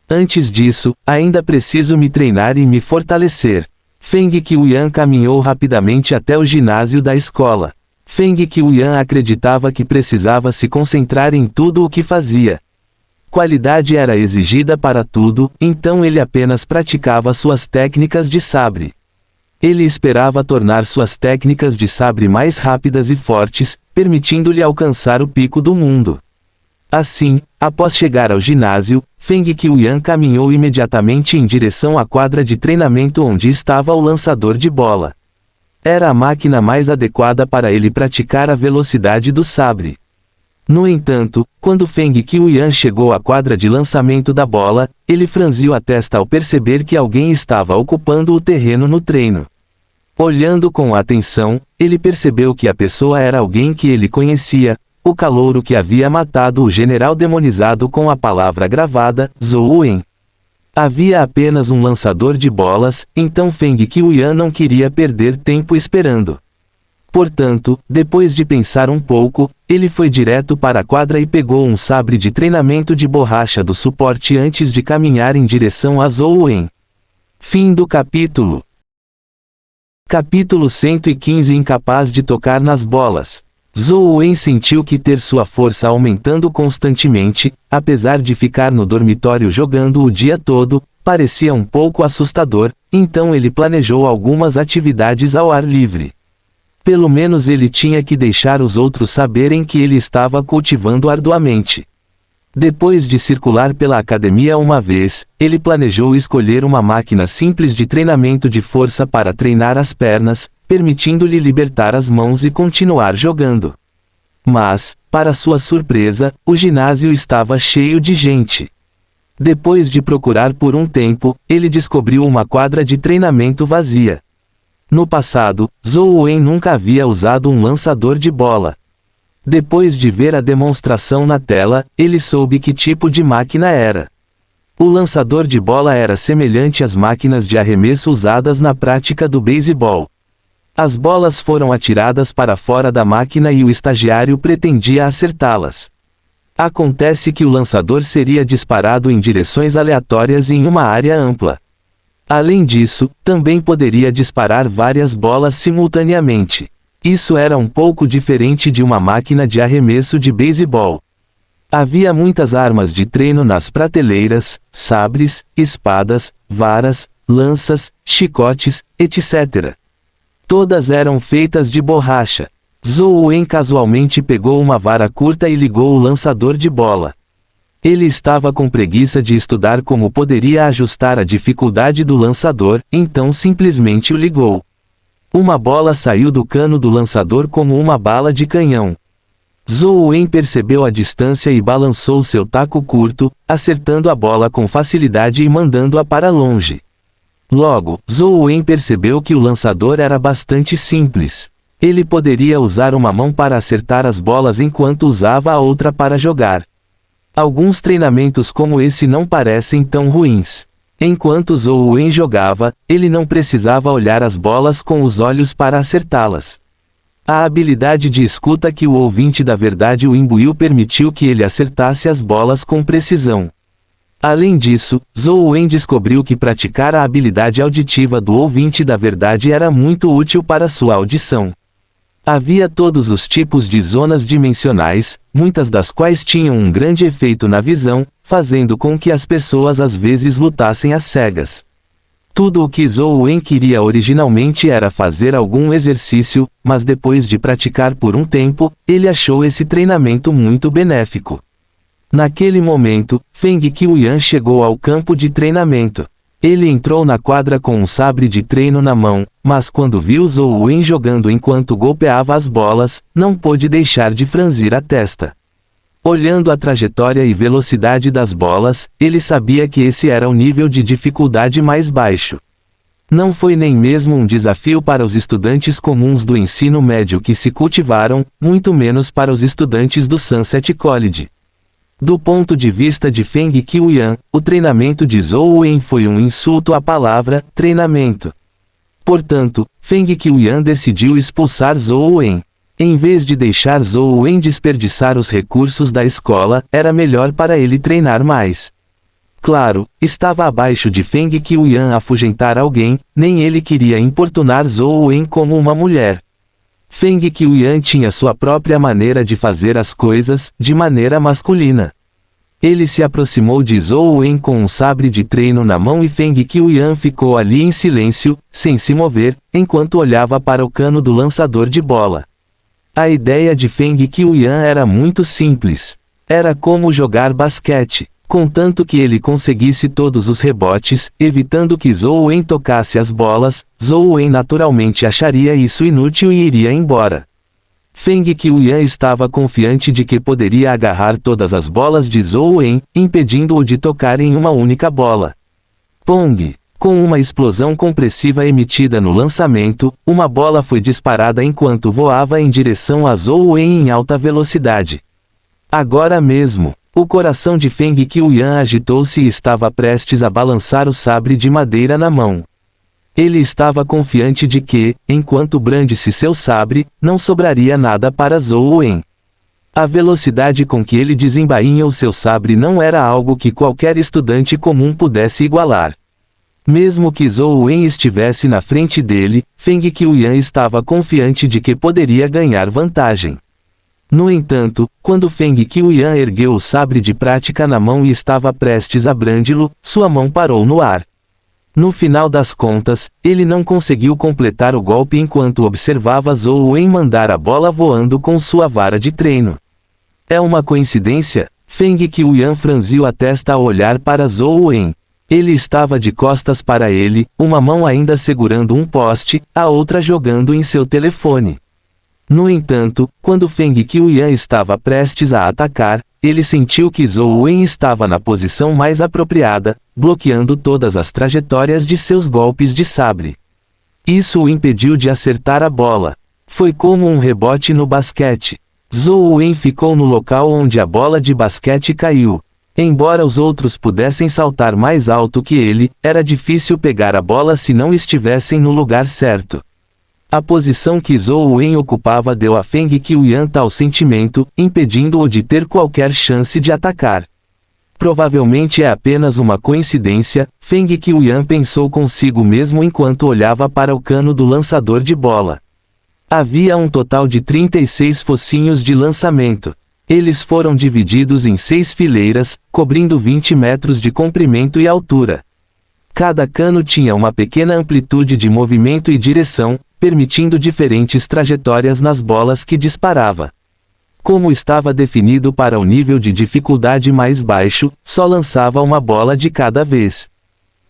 Antes disso, ainda preciso me treinar e me fortalecer. Feng Qiuyan caminhou rapidamente até o ginásio da escola. Feng Qiuyan acreditava que precisava se concentrar em tudo o que fazia. Qualidade era exigida para tudo, então ele apenas praticava suas técnicas de sabre. Ele esperava tornar suas técnicas de sabre mais rápidas e fortes, permitindo-lhe alcançar o pico do mundo. Assim, após chegar ao ginásio, Feng Qiuyan caminhou imediatamente em direção à quadra de treinamento onde estava o lançador de bola. Era a máquina mais adequada para ele praticar a velocidade do sabre. No entanto, quando Feng Qiuyan chegou à quadra de lançamento da bola, ele franziu a testa ao perceber que alguém estava ocupando o terreno no treino. Olhando com atenção, ele percebeu que a pessoa era alguém que ele conhecia, o calouro que havia matado o general demonizado com a palavra gravada, Zhou Wen. Havia apenas um lançador de bolas, então Feng Qiuyan não queria perder tempo esperando. Portanto, depois de pensar um pouco, ele foi direto para a quadra e pegou um sabre de treinamento de borracha do suporte antes de caminhar em direção a Zhou Wen. Fim do capítulo. Capítulo 115. Incapaz de tocar nas bolas. Zhou Wen sentiu que ter sua força aumentando constantemente, apesar de ficar no dormitório jogando o dia todo, parecia um pouco assustador, então ele planejou algumas atividades ao ar livre. Pelo menos ele tinha que deixar os outros saberem que ele estava cultivando arduamente. Depois de circular pela academia uma vez, ele planejou escolher uma máquina simples de treinamento de força para treinar as pernas, permitindo-lhe libertar as mãos e continuar jogando. Mas, para sua surpresa, o ginásio estava cheio de gente. Depois de procurar por um tempo, ele descobriu uma quadra de treinamento vazia. No passado, Zhou Wen nunca havia usado um lançador de bola. Depois de ver a demonstração na tela, ele soube que tipo de máquina era. O lançador de bola era semelhante às máquinas de arremesso usadas na prática do beisebol. As bolas foram atiradas para fora da máquina e o estagiário pretendia acertá-las. Acontece que o lançador seria disparado em direções aleatórias em uma área ampla. Além disso, também poderia disparar várias bolas simultaneamente. Isso era um pouco diferente de uma máquina de arremesso de beisebol. Havia muitas armas de treino nas prateleiras, sabres, espadas, varas, lanças, chicotes, etc. Todas eram feitas de borracha. Zhou Wen casualmente pegou uma vara curta e ligou o lançador de bola. Ele estava com preguiça de estudar como poderia ajustar a dificuldade do lançador, então simplesmente o ligou. Uma bola saiu do cano do lançador como uma bala de canhão. Zhou Wen percebeu a distância e balançou seu taco curto, acertando a bola com facilidade e mandando-a para longe. Logo, Zhou Wen percebeu que o lançador era bastante simples. Ele poderia usar uma mão para acertar as bolas enquanto usava a outra para jogar. Alguns treinamentos como esse não parecem tão ruins. Enquanto Zhou Wen jogava, ele não precisava olhar as bolas com os olhos para acertá-las. A habilidade de escuta que o ouvinte da verdade o imbuiu permitiu que ele acertasse as bolas com precisão. Além disso, Zhou Wen descobriu que praticar a habilidade auditiva do ouvinte da verdade era muito útil para sua audição. Havia todos os tipos de zonas dimensionais, muitas das quais tinham um grande efeito na visão, fazendo com que as pessoas às vezes lutassem às cegas. Tudo o que Zhou Wen queria originalmente era fazer algum exercício, mas depois de praticar por um tempo, ele achou esse treinamento muito benéfico. Naquele momento, Feng Qiuyan chegou ao campo de treinamento. Ele entrou na quadra com um sabre de treino na mão, mas quando viu Zhou Wen jogando enquanto golpeava as bolas, não pôde deixar de franzir a testa. Olhando a trajetória e velocidade das bolas, ele sabia que esse era o nível de dificuldade mais baixo. Não foi nem mesmo um desafio para os estudantes comuns do ensino médio que se cultivaram, muito menos para os estudantes do Sunset College. Do ponto de vista de Feng Qiuyan, o treinamento de Zhou Wen foi um insulto à palavra treinamento. Portanto, Feng Qiuyan decidiu expulsar Zhou Wen. Em vez de deixar Zhou Wen desperdiçar os recursos da escola, era melhor para ele treinar mais. Claro, estava abaixo de Feng Qiuyan afugentar alguém, nem ele queria importunar Zhou Wen como uma mulher. Feng Qiuyan tinha sua própria maneira de fazer as coisas, de maneira masculina. Ele se aproximou de Zhou Wen com um sabre de treino na mão e Feng Qiuyan ficou ali em silêncio, sem se mover, enquanto olhava para o cano do lançador de bola. A ideia de Feng Qiuyan era muito simples. Era como jogar basquete. Contanto que ele conseguisse todos os rebotes, evitando que Zhou Wen tocasse as bolas, Zhou Wen naturalmente acharia isso inútil e iria embora. Feng Qiuyan estava confiante de que poderia agarrar todas as bolas de Zhou Wen, impedindo-o de tocar em uma única bola. Pong! Com uma explosão compressiva emitida no lançamento, uma bola foi disparada enquanto voava em direção a Zhou Wen em alta velocidade. Agora mesmo! O coração de Feng Qiuyan agitou-se e estava prestes a balançar o sabre de madeira na mão. Ele estava confiante de que, enquanto brandisse seu sabre, não sobraria nada para Zhou Wen. A velocidade com que ele desembainha o seu sabre não era algo que qualquer estudante comum pudesse igualar. Mesmo que Zhou Wen estivesse na frente dele, Feng Qiuyan estava confiante de que poderia ganhar vantagem. No entanto, quando Feng Qiuyan ergueu o sabre de prática na mão e estava prestes a brandi-lo, sua mão parou no ar. No final das contas, ele não conseguiu completar o golpe enquanto observava Zhou Wen mandar a bola voando com sua vara de treino. É uma coincidência? Feng Qiuyan franziu a testa ao olhar para Zhou Wen. Ele estava de costas para ele, uma mão ainda segurando um poste, a outra jogando em seu telefone. No entanto, quando Feng Qiuyan estava prestes a atacar, ele sentiu que Zhou Wen estava na posição mais apropriada, bloqueando todas as trajetórias de seus golpes de sabre. Isso o impediu de acertar a bola. Foi como um rebote no basquete. Zhou Wen ficou no local onde a bola de basquete caiu. Embora os outros pudessem saltar mais alto que ele, era difícil pegar a bola se não estivessem no lugar certo. A posição que Zhou Wen ocupava deu a Feng Qiuyan tal sentimento, impedindo-o de ter qualquer chance de atacar. Provavelmente é apenas uma coincidência, Feng Qiuyan pensou consigo mesmo enquanto olhava para o cano do lançador de bola. Havia um total de 36 focinhos de lançamento. Eles foram divididos em 6 fileiras, cobrindo 20 metros de comprimento e altura. Cada cano tinha uma pequena amplitude de movimento e direção, permitindo diferentes trajetórias nas bolas que disparava. Como estava definido para o nível de dificuldade mais baixo, só lançava uma bola de cada vez.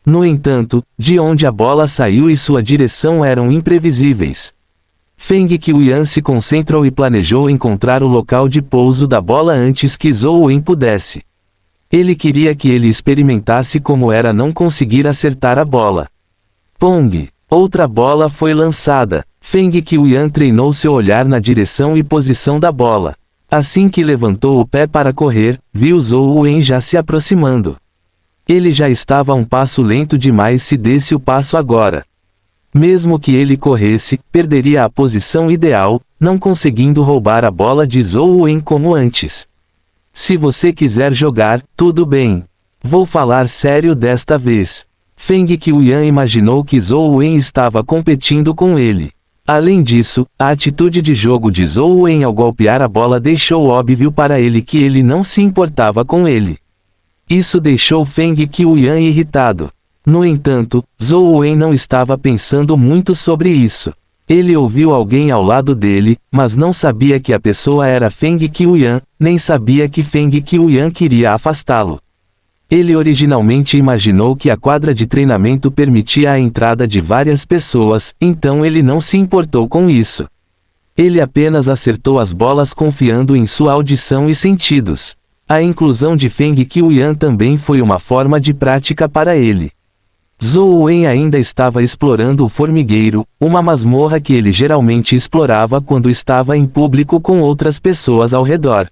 No entanto, de onde a bola saiu e sua direção eram imprevisíveis. Feng Qiuyan se concentrou e planejou encontrar o local de pouso da bola antes que Zhou Wen pudesse. Ele queria que ele experimentasse como era não conseguir acertar a bola. Pong! Outra bola foi lançada. Feng Qiuyan treinou seu olhar na direção e posição da bola. Assim que levantou o pé para correr, viu Zhou Wen já se aproximando. Ele já estava um passo lento demais se desse o passo agora. Mesmo que ele corresse, perderia a posição ideal, não conseguindo roubar a bola de Zhou Wen como antes. Se você quiser jogar, tudo bem. Vou falar sério desta vez. Feng Qiuyan imaginou que Zhou Wen estava competindo com ele. Além disso, a atitude de jogo de Zhou Wen ao golpear a bola deixou óbvio para ele que ele não se importava com ele. Isso deixou Feng Qiuyan irritado. No entanto, Zhou Wen não estava pensando muito sobre isso. Ele ouviu alguém ao lado dele, mas não sabia que a pessoa era Feng Qiuyan, nem sabia que Feng Qiuyan queria afastá-lo. Ele originalmente imaginou que a quadra de treinamento permitia a entrada de várias pessoas, então ele não se importou com isso. Ele apenas acertou as bolas confiando em sua audição e sentidos. A inclusão de Feng Qiuyan também foi uma forma de prática para ele. Zhou Wen ainda estava explorando o formigueiro, uma masmorra que ele geralmente explorava quando estava em público com outras pessoas ao redor.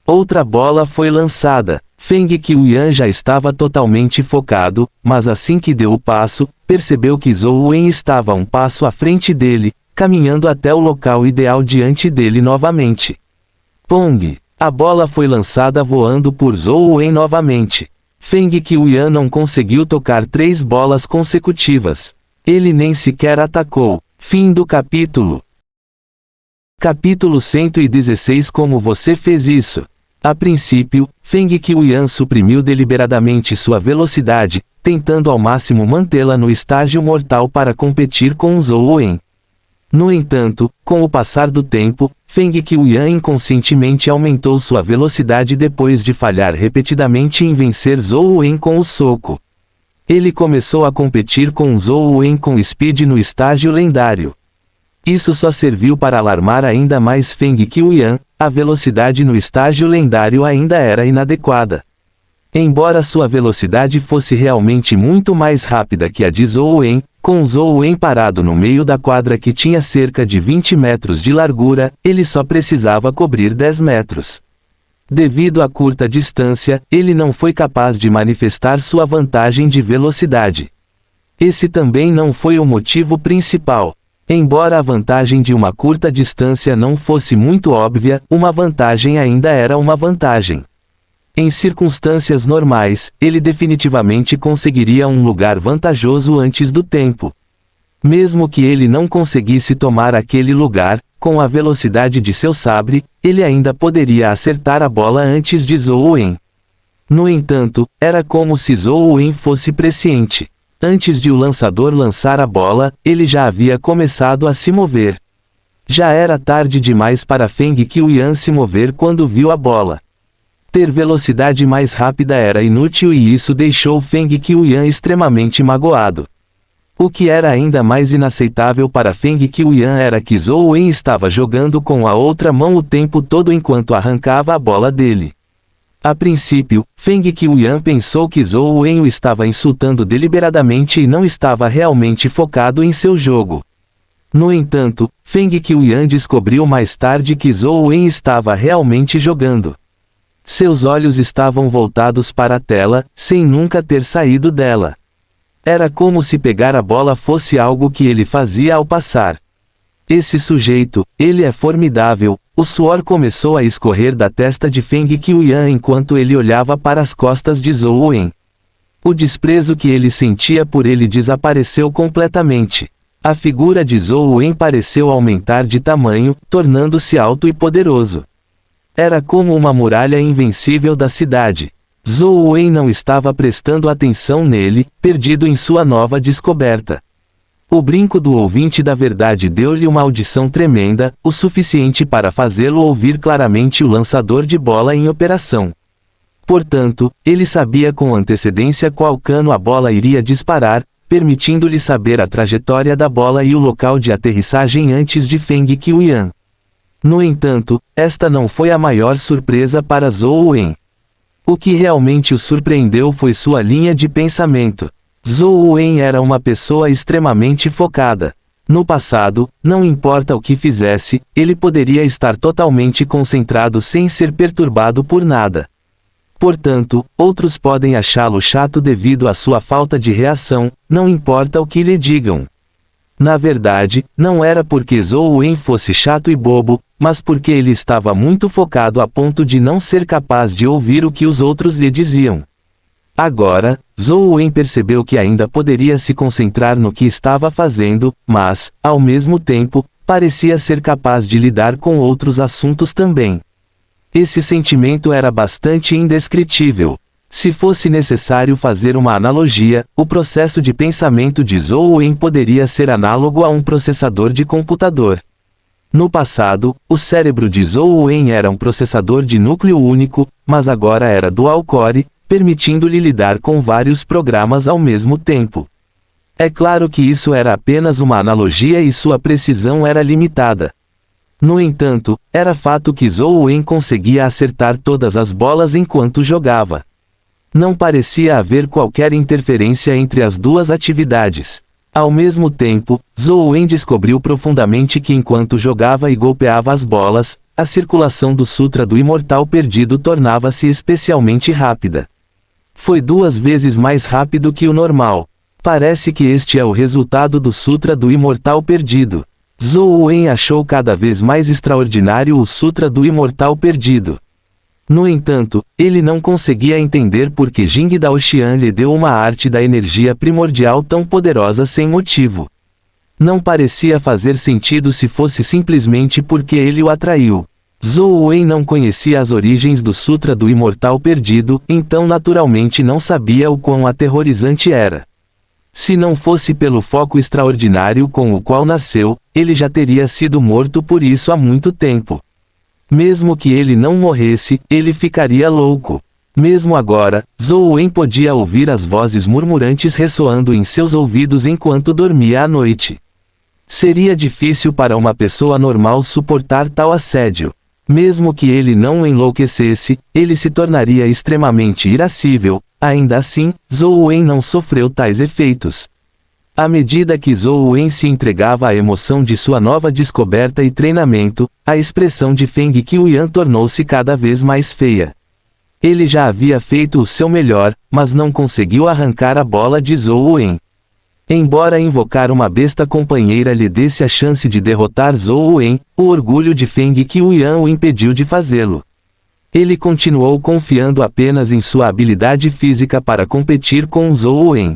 Outra bola foi lançada. Feng Qiuyan já estava totalmente focado, mas assim que deu o passo, percebeu que Zhou Wen estava um passo à frente dele, caminhando até o local ideal diante dele novamente. Pong! A bola foi lançada voando por Zhou Wen novamente. Feng Qiuyan não conseguiu tocar 3 bolas consecutivas. Ele nem sequer atacou. Fim do capítulo. Capítulo 116. Como você fez isso? A princípio, Feng Qiuyan suprimiu deliberadamente sua velocidade, tentando ao máximo mantê-la no estágio mortal para competir com Zhou Wen. No entanto, com o passar do tempo, Feng Qiuyan inconscientemente aumentou sua velocidade depois de falhar repetidamente em vencer Zhou Wen com o soco. Ele começou a competir com Zhou Wen com Speed no estágio lendário. Isso só serviu para alarmar ainda mais Feng Qiuyan. A velocidade no estágio lendário ainda era inadequada. Embora sua velocidade fosse realmente muito mais rápida que a de Zhou Wen, com Zhou Wen parado no meio da quadra que tinha cerca de 20 metros de largura, ele só precisava cobrir 10 metros. Devido à curta distância, ele não foi capaz de manifestar sua vantagem de velocidade. Esse também não foi o motivo principal. Embora a vantagem de uma curta distância não fosse muito óbvia, uma vantagem ainda era uma vantagem. Em circunstâncias normais, ele definitivamente conseguiria um lugar vantajoso antes do tempo. Mesmo que ele não conseguisse tomar aquele lugar, com a velocidade de seu sabre, ele ainda poderia acertar a bola antes de Zhou Wen. No entanto, era como se Zhou Wen fosse presciente. Antes de o lançador lançar a bola, ele já havia começado a se mover. Já era tarde demais para Feng Qiuyan se mover quando viu a bola. Ter velocidade mais rápida era inútil e isso deixou Feng Qiuyan extremamente magoado. O que era ainda mais inaceitável para Feng Qiuyan era que Zhou Wen estava jogando com a outra mão o tempo todo enquanto arrancava a bola dele. A princípio, Feng Qiuyan pensou que Zhou Wen o estava insultando deliberadamente e não estava realmente focado em seu jogo. No entanto, Feng Qiuyan descobriu mais tarde que Zhou Wen estava realmente jogando. Seus olhos estavam voltados para a tela, sem nunca ter saído dela. Era como se pegar a bola fosse algo que ele fazia ao passar. Esse sujeito, ele é formidável. O suor começou a escorrer da testa de Feng Qiuyan enquanto ele olhava para as costas de Zhou Wen. O desprezo que ele sentia por ele desapareceu completamente. A figura de Zhou Wen pareceu aumentar de tamanho, tornando-se alto e poderoso. Era como uma muralha invencível da cidade. Zhou Wen não estava prestando atenção nele, perdido em sua nova descoberta. O brinco do ouvinte da verdade deu-lhe uma audição tremenda, o suficiente para fazê-lo ouvir claramente o lançador de bola em operação. Portanto, ele sabia com antecedência qual cano a bola iria disparar, permitindo-lhe saber a trajetória da bola e o local de aterrissagem antes de Feng Qiuyan. No entanto, esta não foi a maior surpresa para Zhou Wen. O que realmente o surpreendeu foi sua linha de pensamento. Zhou Wen era uma pessoa extremamente focada. No passado, não importa o que fizesse, ele poderia estar totalmente concentrado sem ser perturbado por nada. Portanto, outros podem achá-lo chato devido à sua falta de reação, não importa o que lhe digam. Na verdade, não era porque Zhou Wen fosse chato e bobo, mas porque ele estava muito focado a ponto de não ser capaz de ouvir o que os outros lhe diziam. Agora, Zhou Wen percebeu que ainda poderia se concentrar no que estava fazendo, mas, ao mesmo tempo, parecia ser capaz de lidar com outros assuntos também. Esse sentimento era bastante indescritível. Se fosse necessário fazer uma analogia, o processo de pensamento de Zhou Wen poderia ser análogo a um processador de computador. No passado, o cérebro de Zhou Wen era um processador de núcleo único, mas agora era dual-core, permitindo-lhe lidar com vários programas ao mesmo tempo. É claro que isso era apenas uma analogia e sua precisão era limitada. No entanto, era fato que Zhou Wen conseguia acertar todas as bolas enquanto jogava. Não parecia haver qualquer interferência entre as duas atividades. Ao mesmo tempo, Zhou Wen descobriu profundamente que enquanto jogava e golpeava as bolas, a circulação do Sutra do Imortal Perdido tornava-se especialmente rápida. Foi 2 vezes mais rápido que o normal. Parece que este é o resultado do Sutra do Imortal Perdido. Zhou Wen achou cada vez mais extraordinário o Sutra do Imortal Perdido. No entanto, ele não conseguia entender por que Jing Daoxian lhe deu uma arte da energia primordial tão poderosa sem motivo. Não parecia fazer sentido se fosse simplesmente porque ele o atraiu. Zhou Wen não conhecia as origens do Sutra do Imortal Perdido, então naturalmente não sabia o quão aterrorizante era. Se não fosse pelo foco extraordinário com o qual nasceu, ele já teria sido morto por isso há muito tempo. Mesmo que ele não morresse, ele ficaria louco. Mesmo agora, Zhou Wen podia ouvir as vozes murmurantes ressoando em seus ouvidos enquanto dormia à noite. Seria difícil para uma pessoa normal suportar tal assédio. Mesmo que ele não enlouquecesse, ele se tornaria extremamente irascível. Ainda assim, Zhou Wen não sofreu tais efeitos. À medida que Zhou Wen se entregava à emoção de sua nova descoberta e treinamento, a expressão de Feng Qiuyan tornou-se cada vez mais feia. Ele já havia feito o seu melhor, mas não conseguiu arrancar a bola de Zhou Wen. Embora invocar uma besta companheira lhe desse a chance de derrotar Zhou Wen, o orgulho de Feng Qiuyan o impediu de fazê-lo. Ele continuou confiando apenas em sua habilidade física para competir com Zhou Wen.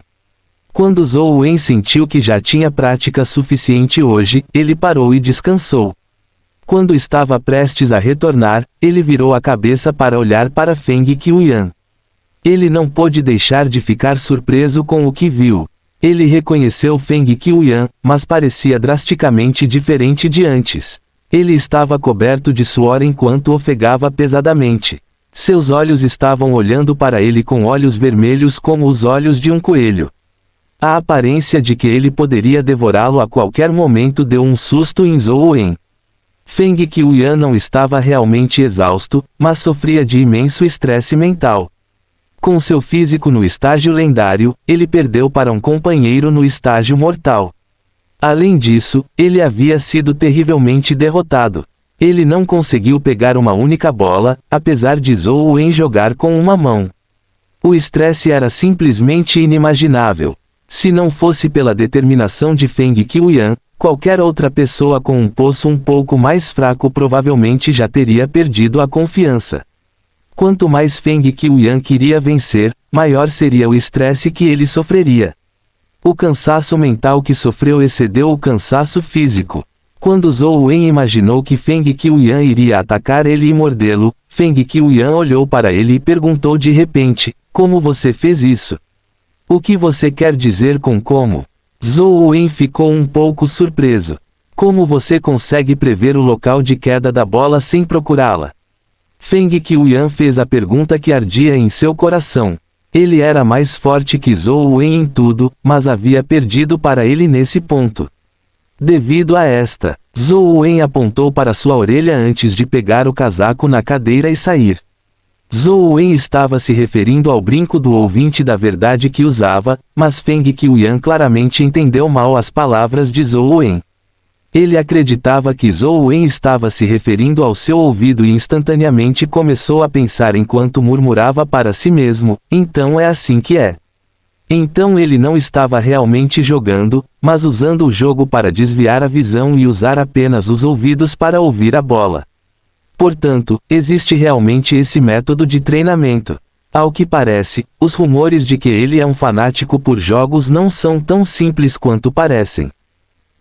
Quando Zhou Wen sentiu que já tinha prática suficiente hoje, ele parou e descansou. Quando estava prestes a retornar, ele virou a cabeça para olhar para Feng Qiuyan. Ele não pôde deixar de ficar surpreso com o que viu. Ele reconheceu Feng Qiuyan, mas parecia drasticamente diferente de antes. Ele estava coberto de suor enquanto ofegava pesadamente. Seus olhos estavam olhando para ele com olhos vermelhos como os olhos de um coelho. A aparência de que ele poderia devorá-lo a qualquer momento deu um susto em Zhou Wen. Feng Qiuyan não estava realmente exausto, mas sofria de imenso estresse mental. Com seu físico no estágio lendário, ele perdeu para um companheiro no estágio mortal. Além disso, ele havia sido terrivelmente derrotado. Ele não conseguiu pegar uma única bola, apesar de Zhou Wen jogar com uma mão. O estresse era simplesmente inimaginável. Se não fosse pela determinação de Feng Qiuyan, qualquer outra pessoa com um poço um pouco mais fraco provavelmente já teria perdido a confiança. Quanto mais Feng Qiuyan queria vencer, maior seria o estresse que ele sofreria. O cansaço mental que sofreu excedeu o cansaço físico. Quando Zhou Wen imaginou que Feng Qiuyan iria atacar ele e mordê-lo, Feng Qiuyan olhou para ele e perguntou de repente: "Como você fez isso? O que você quer dizer com como?" Zhou Wen ficou um pouco surpreso. "Como você consegue prever o local de queda da bola sem procurá-la?" Feng Qiuyan fez a pergunta que ardia em seu coração. Ele era mais forte que Zhou Wen em tudo, mas havia perdido para ele nesse ponto. Devido a esta, Zhou Wen apontou para sua orelha antes de pegar o casaco na cadeira e sair. Zhou Wen estava se referindo ao brinco do ouvinte da verdade que usava, mas Feng Qiuyan claramente entendeu mal as palavras de Zhou Wen. Ele acreditava que Zhou Wen estava se referindo ao seu ouvido e instantaneamente começou a pensar enquanto murmurava para si mesmo: "Então é assim que é." Então ele não estava realmente jogando, mas usando o jogo para desviar a visão e usar apenas os ouvidos para ouvir a bola. Portanto, existe realmente esse método de treinamento. Ao que parece, os rumores de que ele é um fanático por jogos não são tão simples quanto parecem.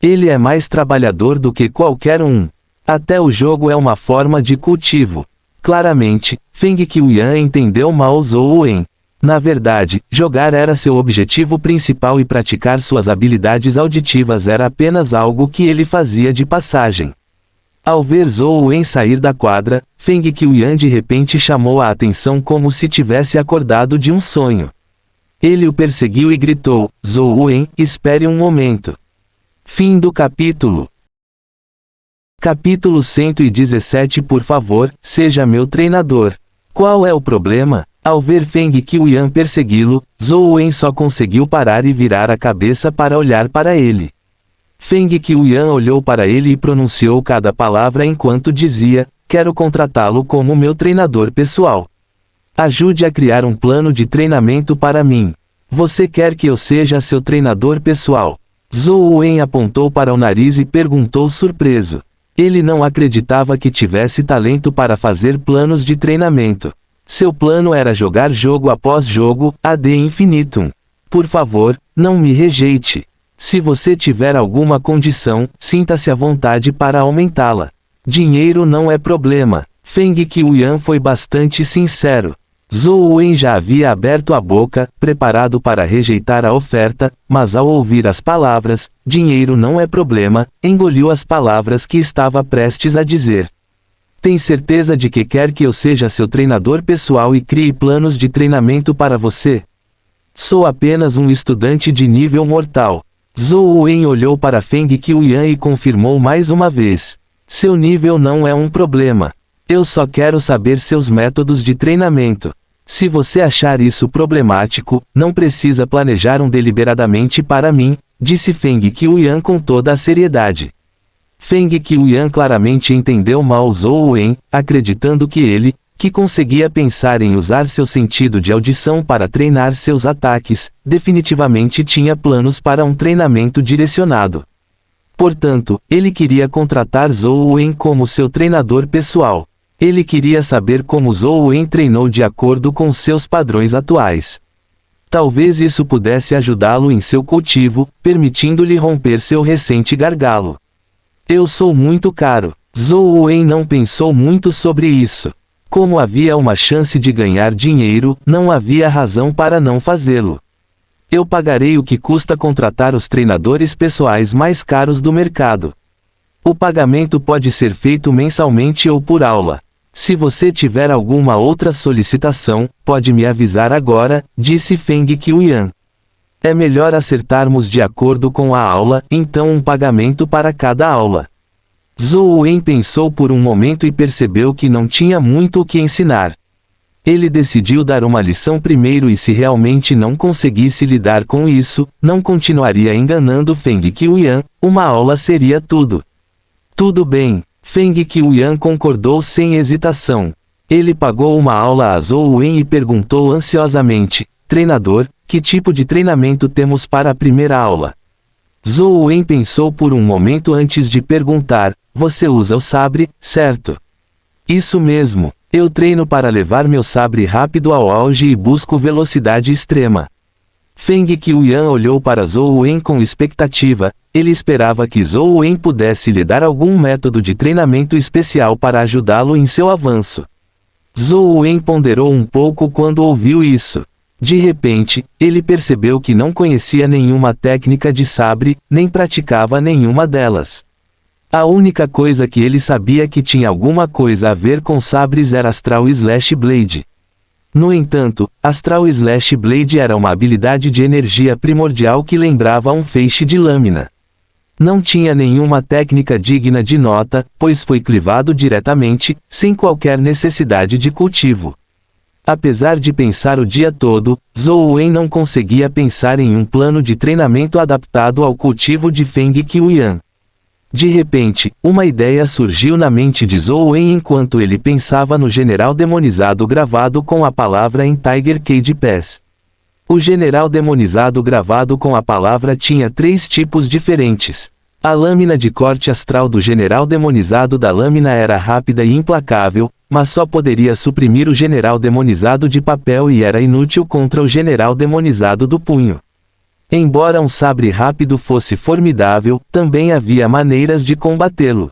Ele é mais trabalhador do que qualquer um. Até o jogo é uma forma de cultivo. Claramente, Feng Qiuyan entendeu mal Zhou Wen. Na verdade, jogar era seu objetivo principal e praticar suas habilidades auditivas era apenas algo que ele fazia de passagem. Ao ver Zhou Wen sair da quadra, Feng Qiuyan de repente chamou a atenção como se tivesse acordado de um sonho. Ele o perseguiu e gritou: Zhou Wen, espere um momento. Fim do capítulo. Capítulo 117. Por favor, seja meu treinador. Qual é o problema? Ao ver Feng Qiuyan persegui-lo, Zhou Wen só conseguiu parar e virar a cabeça para olhar para ele. Feng Qiuyan olhou para ele e pronunciou cada palavra enquanto dizia: quero contratá-lo como meu treinador pessoal. Ajude a criar um plano de treinamento para mim. Você quer que eu seja seu treinador pessoal? Zhou Wen apontou para o nariz e perguntou surpreso. Ele não acreditava que tivesse talento para fazer planos de treinamento. Seu plano era jogar jogo após jogo, ad infinitum. Por favor, não me rejeite. Se você tiver alguma condição, sinta-se à vontade para aumentá-la. Dinheiro não é problema. Feng Qiuyan foi bastante sincero. Zhou Wen já havia aberto a boca, preparado para rejeitar a oferta, mas ao ouvir as palavras, dinheiro não é problema, engoliu as palavras que estava prestes a dizer. Tem certeza de que quer que eu seja seu treinador pessoal e crie planos de treinamento para você? Sou apenas um estudante de nível mortal. Zhou Wen olhou para Feng Qiuyan e confirmou mais uma vez. Seu nível não é um problema. Eu só quero saber seus métodos de treinamento. Se você achar isso problemático, não precisa planejar um deliberadamente para mim, disse Feng Qiuyan com toda a seriedade. Feng Qiuyan claramente entendeu mal Zhou Wen, acreditando que ele, que conseguia pensar em usar seu sentido de audição para treinar seus ataques, definitivamente tinha planos para um treinamento direcionado. Portanto, ele queria contratar Zhou Wen como seu treinador pessoal. Ele queria saber como Zhou Wen treinou de acordo com seus padrões atuais. Talvez isso pudesse ajudá-lo em seu cultivo, permitindo-lhe romper seu recente gargalo. Eu sou muito caro. Zhou Wen não pensou muito sobre isso. Como havia uma chance de ganhar dinheiro, não havia razão para não fazê-lo. Eu pagarei o que custa contratar os treinadores pessoais mais caros do mercado. O pagamento pode ser feito mensalmente ou por aula. Se você tiver alguma outra solicitação, pode me avisar agora, disse Feng Qiuyan. É melhor acertarmos de acordo com a aula, então um pagamento para cada aula. Zhou Wen pensou por um momento e percebeu que não tinha muito o que ensinar. Ele decidiu dar uma lição primeiro e se realmente não conseguisse lidar com isso, não continuaria enganando Feng Qiuyan, uma aula seria tudo. Tudo bem. Feng Qiuyan concordou sem hesitação. Ele pagou uma aula a Zhou Wen e perguntou ansiosamente: treinador, que tipo de treinamento temos para a primeira aula? Zhou Wen pensou por um momento antes de perguntar: você usa o sabre, certo? Isso mesmo, eu treino para levar meu sabre rápido ao auge e busco velocidade extrema. Feng Qiuyan olhou para Zhou Wen com expectativa. Ele esperava que Zhou Wen pudesse lhe dar algum método de treinamento especial para ajudá-lo em seu avanço. Zhou Wen ponderou um pouco quando ouviu isso. De repente, ele percebeu que não conhecia nenhuma técnica de sabre, nem praticava nenhuma delas. A única coisa que ele sabia que tinha alguma coisa a ver com sabres era Astral Slash Blade. No entanto, Astral Slash Blade era uma habilidade de energia primordial que lembrava um feixe de lâmina. Não tinha nenhuma técnica digna de nota, pois foi clivado diretamente, sem qualquer necessidade de cultivo. Apesar de pensar o dia todo, Zhou Wen não conseguia pensar em um plano de treinamento adaptado ao cultivo de Feng Qiuyan. De repente, uma ideia surgiu na mente de Zhou Wen enquanto ele pensava no general demonizado gravado com a palavra em Tiger Cage Pass. O general demonizado gravado com a palavra tinha 3 tipos diferentes. A lâmina de corte astral do general demonizado da lâmina era rápida e implacável, mas só poderia suprimir o general demonizado de papel e era inútil contra o general demonizado do punho. Embora um sabre rápido fosse formidável, também havia maneiras de combatê-lo.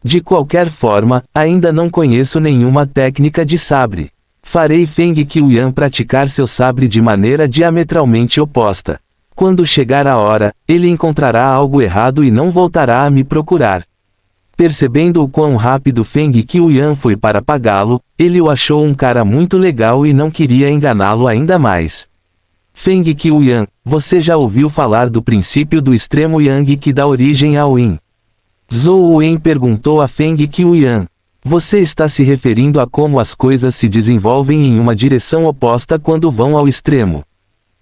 De qualquer forma, ainda não conheço nenhuma técnica de sabre. Farei Feng Qiuyan praticar seu sabre de maneira diametralmente oposta. Quando chegar a hora, ele encontrará algo errado e não voltará a me procurar. Percebendo o quão rápido Feng Qiuyan foi para pagá-lo, ele o achou um cara muito legal e não queria enganá-lo ainda mais. Feng Qiuyan, você já ouviu falar do princípio do extremo Yang que dá origem ao Yin? Zhou Wen perguntou a Feng Qiuyan. Você está se referindo a como as coisas se desenvolvem em uma direção oposta quando vão ao extremo?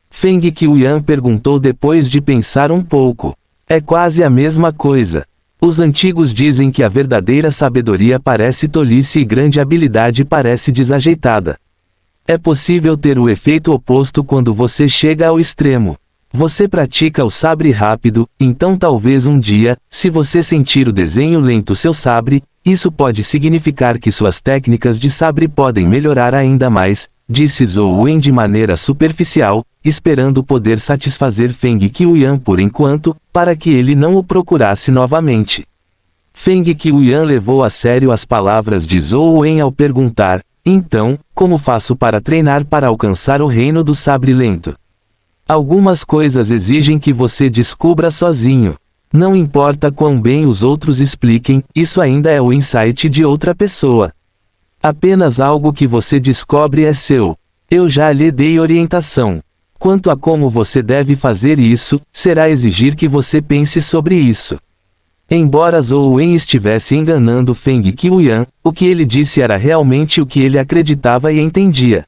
Feng Qiuyan perguntou depois de pensar um pouco. É quase a mesma coisa. Os antigos dizem que a verdadeira sabedoria parece tolice e grande habilidade parece desajeitada. É possível ter o efeito oposto quando você chega ao extremo. Você pratica o sabre rápido, então talvez um dia, se você sentir o desenho lento seu sabre, isso pode significar que suas técnicas de sabre podem melhorar ainda mais, disse Zhou Wen de maneira superficial, esperando poder satisfazer Feng Qiuyan por enquanto, para que ele não o procurasse novamente. Feng Qiuyan levou a sério as palavras de Zhou Wen ao perguntar, então, como faço para treinar para alcançar o reino do sabre lento? Algumas coisas exigem que você descubra sozinho. Não importa quão bem os outros expliquem, isso ainda é o insight de outra pessoa. Apenas algo que você descobre é seu. Eu já lhe dei orientação. Quanto a como você deve fazer isso, será exigir que você pense sobre isso. Embora Zhou Wen estivesse enganando Feng Qiuyan, o que ele disse era realmente o que ele acreditava e entendia.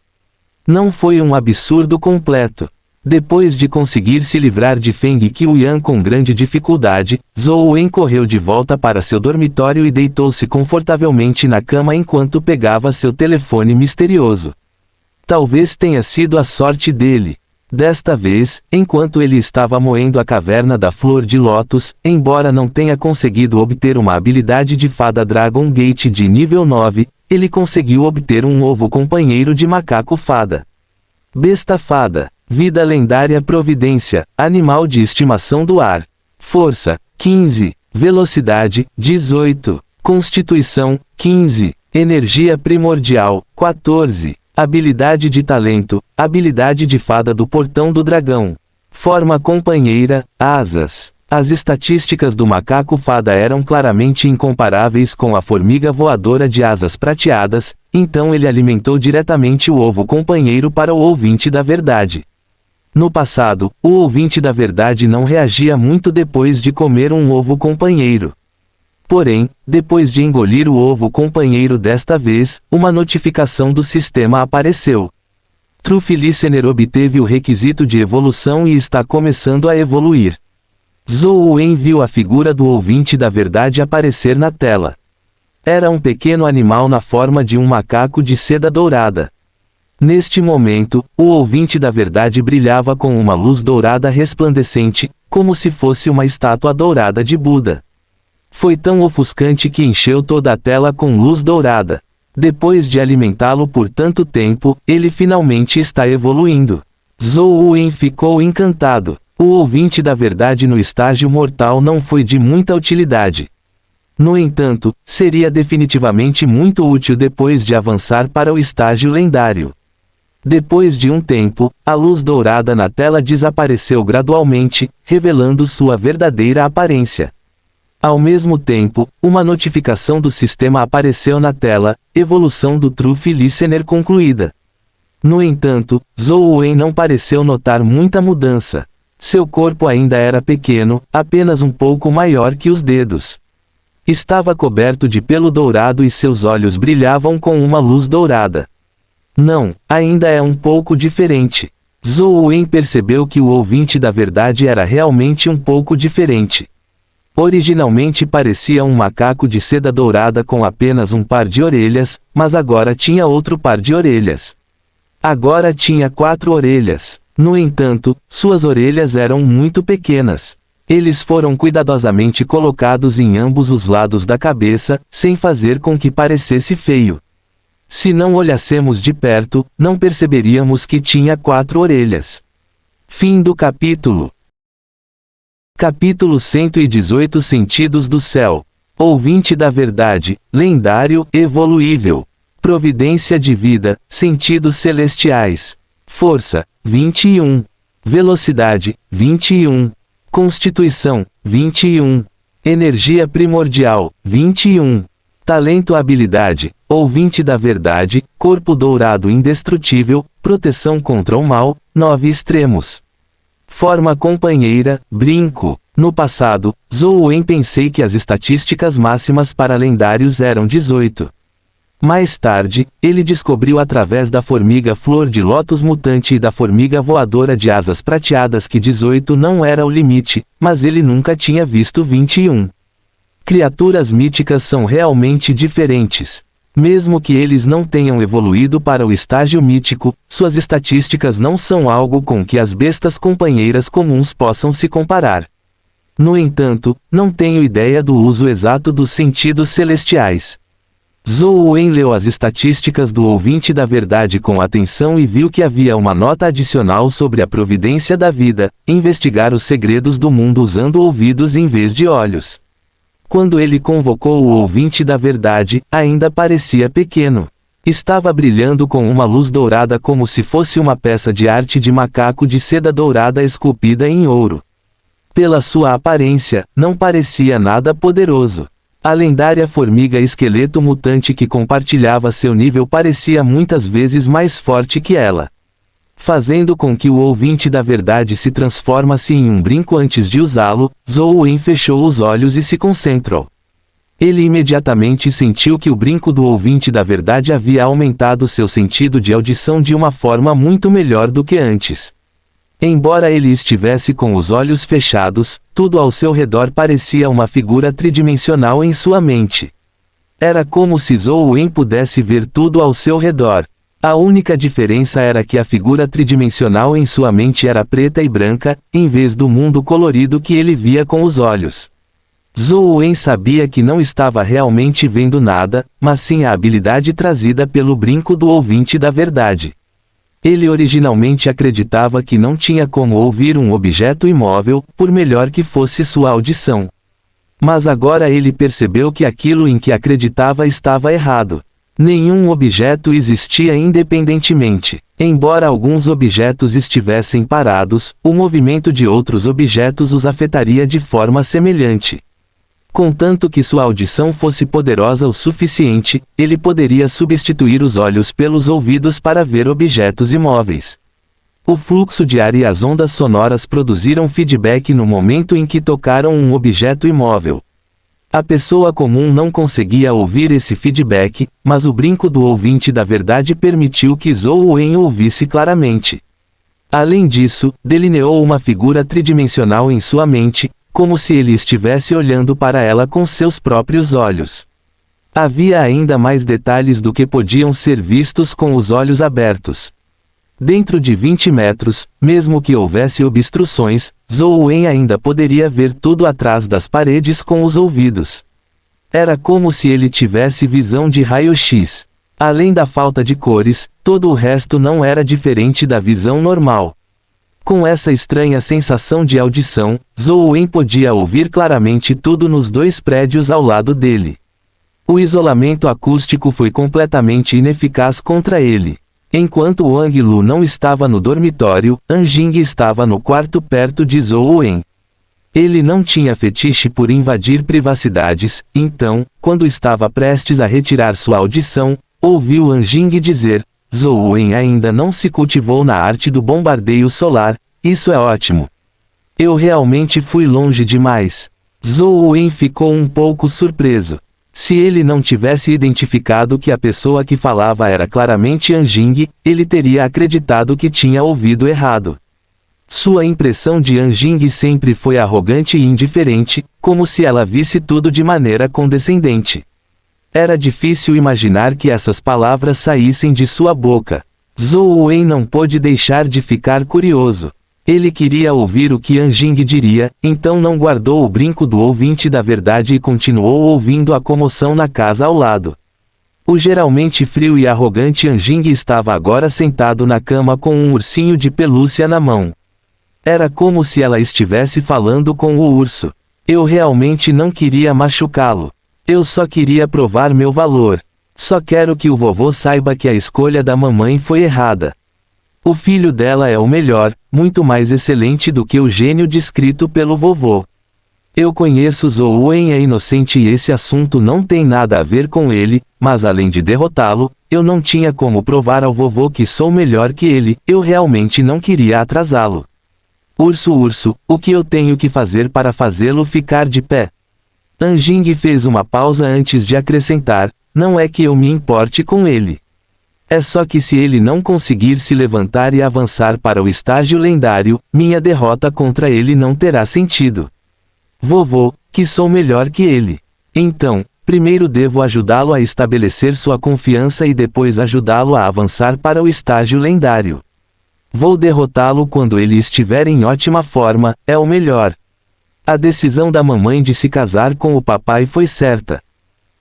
Não foi um absurdo completo. Depois de conseguir se livrar de Feng Qiuyan com grande dificuldade, Zhou Wen correu de volta para seu dormitório e deitou-se confortavelmente na cama enquanto pegava seu telefone misterioso. Talvez tenha sido a sorte dele. Desta vez, enquanto ele estava moendo a caverna da Flor de Lótus, embora não tenha conseguido obter uma habilidade de fada Dragon Gate de nível 9, ele conseguiu obter um novo companheiro de macaco fada. Besta fada. Vida lendária providência, animal de estimação do ar. Força, 15. Velocidade, 18. Constituição, 15. Energia primordial, 14. Habilidade de talento, habilidade de fada do portão do dragão. Forma companheira, asas. As estatísticas do macaco fada eram claramente incomparáveis com a formiga voadora de asas prateadas, então ele alimentou diretamente o ovo companheiro para o ouvinte da verdade. No passado, o ouvinte da verdade não reagia muito depois de comer um ovo companheiro. Porém, depois de engolir o ovo companheiro desta vez, uma notificação do sistema apareceu. Truff Listener obteve o requisito de evolução e está começando a evoluir. Zhou Wen viu a figura do ouvinte da verdade aparecer na tela. Era um pequeno animal na forma de um macaco de seda dourada. Neste momento, o ouvinte da verdade brilhava com uma luz dourada resplandecente, como se fosse uma estátua dourada de Buda. Foi tão ofuscante que encheu toda a tela com luz dourada. Depois de alimentá-lo por tanto tempo, ele finalmente está evoluindo. Zhou Wen ficou encantado. O ouvinte da verdade no estágio mortal não foi de muita utilidade. No entanto, seria definitivamente muito útil depois de avançar para o estágio lendário. Depois de um tempo, a luz dourada na tela desapareceu gradualmente, revelando sua verdadeira aparência. Ao mesmo tempo, uma notificação do sistema apareceu na tela, evolução do Truff Listener concluída. No entanto, Zhou Wen não pareceu notar muita mudança. Seu corpo ainda era pequeno, apenas um pouco maior que os dedos. Estava coberto de pelo dourado e seus olhos brilhavam com uma luz dourada. Não, ainda é um pouco diferente. Zhou Wen percebeu que o ouvinte da verdade era realmente um pouco diferente. Originalmente parecia um macaco de seda dourada com apenas um par de orelhas, mas agora tinha outro par de orelhas. Agora tinha 4 orelhas. No entanto, suas orelhas eram muito pequenas. Eles foram cuidadosamente colocados em ambos os lados da cabeça, sem fazer com que parecesse feio. Se não olhássemos de perto, não perceberíamos que tinha 4 orelhas. Fim do capítulo. Capítulo 118 Sentidos do Céu. Ouvinte da verdade, lendário, evoluível. Providência de vida, sentidos celestiais. Força, 21. Velocidade, 21. Constituição, 21. Energia primordial, 21. Talento habilidade, ouvinte da verdade, corpo dourado indestrutível, proteção contra o mal, 9 extremos. Forma companheira, brinco. No passado, Zhou pensei que as estatísticas máximas para lendários eram 18. Mais tarde, ele descobriu através da formiga flor de lótus mutante e da formiga voadora de asas prateadas que 18 não era o limite, mas ele nunca tinha visto 21. Criaturas míticas são realmente diferentes. Mesmo que eles não tenham evoluído para o estágio mítico, suas estatísticas não são algo com que as bestas companheiras comuns possam se comparar. No entanto, não tenho ideia do uso exato dos sentidos celestiais. Zhou leu as estatísticas do ouvinte da verdade com atenção e viu que havia uma nota adicional sobre a providência da vida, investigar os segredos do mundo usando ouvidos em vez de olhos. Quando ele convocou o ouvinte da verdade, ainda parecia pequeno. Estava brilhando com uma luz dourada como se fosse uma peça de arte de macaco de seda dourada esculpida em ouro. Pela sua aparência, não parecia nada poderoso. A lendária formiga esqueleto mutante que compartilhava seu nível parecia muitas vezes mais forte que ela. Fazendo com que o ouvinte da verdade se transformasse em um brinco antes de usá-lo, Zhou fechou os olhos e se concentrou. Ele imediatamente sentiu que o brinco do ouvinte da verdade havia aumentado seu sentido de audição de uma forma muito melhor do que antes. Embora ele estivesse com os olhos fechados, tudo ao seu redor parecia uma figura tridimensional em sua mente. Era como se Zhou pudesse ver tudo ao seu redor. A única diferença era que a figura tridimensional em sua mente era preta e branca, em vez do mundo colorido que ele via com os olhos. Zhou sabia que não estava realmente vendo nada, mas sim a habilidade trazida pelo brinco do ouvinte da verdade. Ele originalmente acreditava que não tinha como ouvir um objeto imóvel, por melhor que fosse sua audição. Mas agora ele percebeu que aquilo em que acreditava estava errado. Nenhum objeto existia independentemente. Embora alguns objetos estivessem parados, o movimento de outros objetos os afetaria de forma semelhante. Contanto que sua audição fosse poderosa o suficiente, ele poderia substituir os olhos pelos ouvidos para ver objetos imóveis. O fluxo de ar e as ondas sonoras produziram feedback no momento em que tocaram um objeto imóvel. A pessoa comum não conseguia ouvir esse feedback, mas o brinco do ouvinte da verdade permitiu que Zhou ouvisse claramente. Além disso, delineou uma figura tridimensional em sua mente, como se ele estivesse olhando para ela com seus próprios olhos. Havia ainda mais detalhes do que podiam ser vistos com os olhos abertos. Dentro de 20 metros, mesmo que houvesse obstruções, Zhou ainda poderia ver tudo atrás das paredes com os ouvidos. Era como se ele tivesse visão de raio-x. Além da falta de cores, todo o resto não era diferente da visão normal. Com essa estranha sensação de audição, Zhou podia ouvir claramente tudo nos 2 prédios ao lado dele. O isolamento acústico foi completamente ineficaz contra ele. Enquanto Wang Lu não estava no dormitório, Anjing estava no quarto perto de Zhou. Ele não tinha fetiche por invadir privacidades, então, quando estava prestes a retirar sua audição, ouviu Anjing dizer: Zhou ainda não se cultivou na arte do bombardeio solar, isso é ótimo. Eu realmente fui longe demais. Zhou ficou um pouco surpreso. Se ele não tivesse identificado que a pessoa que falava era claramente Anjing, ele teria acreditado que tinha ouvido errado. Sua impressão de Anjing sempre foi arrogante e indiferente, como se ela visse tudo de maneira condescendente. Era difícil imaginar que essas palavras saíssem de sua boca. Zhou não pôde deixar de ficar curioso. Ele queria ouvir o que Anjing diria, então não guardou o brinco do ouvinte da verdade e continuou ouvindo a comoção na casa ao lado. O geralmente frio e arrogante Anjing estava agora sentado na cama com um ursinho de pelúcia na mão. Era como se ela estivesse falando com o urso. Eu realmente não queria machucá-lo. Eu só queria provar meu valor. Só quero que o vovô saiba que a escolha da mamãe foi errada. O filho dela é o melhor, muito mais excelente do que o gênio descrito pelo vovô. Eu conheço Zhou Wen é inocente e esse assunto não tem nada a ver com ele, mas além de derrotá-lo, eu não tinha como provar ao vovô que sou melhor que ele, eu realmente não queria atrasá-lo. Urso, o que eu tenho que fazer para fazê-lo ficar de pé? Anjing fez uma pausa antes de acrescentar, não é que eu me importe com ele. É só que se ele não conseguir se levantar e avançar para o estágio lendário, minha derrota contra ele não terá sentido. Vovô, que sou melhor que ele. Então, primeiro devo ajudá-lo a estabelecer sua confiança e depois ajudá-lo a avançar para o estágio lendário. Vou derrotá-lo quando ele estiver em ótima forma, é o melhor. A decisão da mamãe de se casar com o papai foi certa.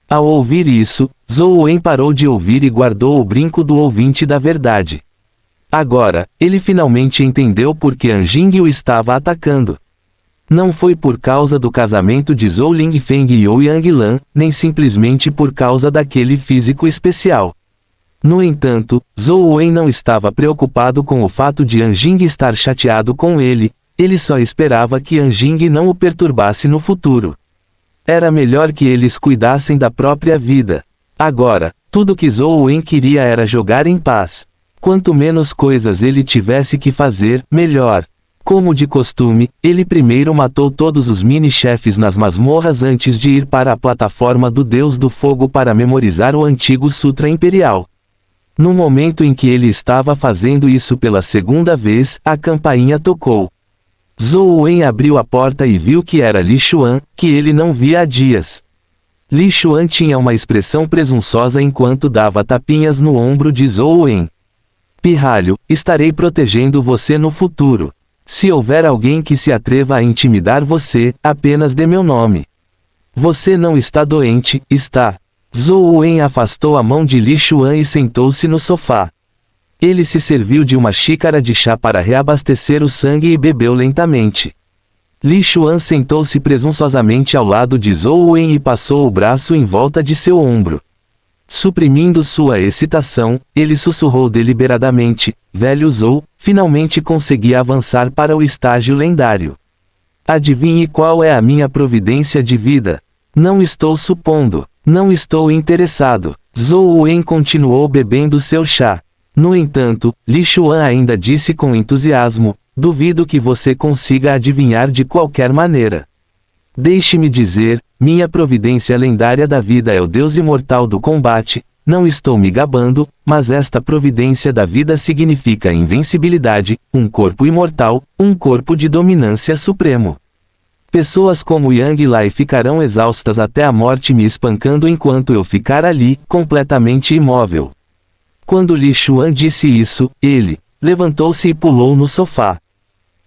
Ao ouvir isso, Zhou Wen parou de ouvir e guardou o brinco do ouvinte da verdade. Agora, ele finalmente entendeu por que Anjing o estava atacando. Não foi por causa do casamento de Zhou Lingfeng e Ou Yanglan, nem simplesmente por causa daquele físico especial. No entanto, Zhou Wen não estava preocupado com o fato de Anjing estar chateado com ele só esperava que Anjing não o perturbasse no futuro. Era melhor que eles cuidassem da própria vida. Agora, tudo que Zhou Wen queria era jogar em paz. Quanto menos coisas ele tivesse que fazer, melhor. Como de costume, ele primeiro matou todos os mini-chefes nas masmorras antes de ir para a plataforma do Deus do Fogo para memorizar o antigo Sutra Imperial. No momento em que ele estava fazendo isso pela segunda vez, a campainha tocou. Zhou Wen abriu a porta e viu que era Li Xuan, que ele não via há dias. Li Xuan tinha uma expressão presunçosa enquanto dava tapinhas no ombro de Zhou Wen. Pirralho, estarei protegendo você no futuro. Se houver alguém que se atreva a intimidar você, apenas dê meu nome. Você não está doente, está? Zhou Wen afastou a mão de Li Xuan e sentou-se no sofá. Ele se serviu de uma xícara de chá para reabastecer o sangue e bebeu lentamente. Li Xuan sentou-se presunçosamente ao lado de Zhou Wen e passou o braço em volta de seu ombro. Suprimindo sua excitação, ele sussurrou deliberadamente, velho Zhou, finalmente consegui avançar para o estágio lendário. Adivinhe qual é a minha providência de vida? Não estou supondo. Não estou interessado. Zhou Wen continuou bebendo seu chá. No entanto, Li Xuan ainda disse com entusiasmo, duvido que você consiga adivinhar de qualquer maneira. Deixe-me dizer, minha providência lendária da vida é o Deus imortal do combate, não estou me gabando, mas esta providência da vida significa invencibilidade, um corpo imortal, um corpo de dominância supremo. Pessoas como Yang Lai ficarão exaustas até a morte me espancando enquanto eu ficar ali, completamente imóvel. Quando Li Xuan disse isso, ele levantou-se e pulou no sofá.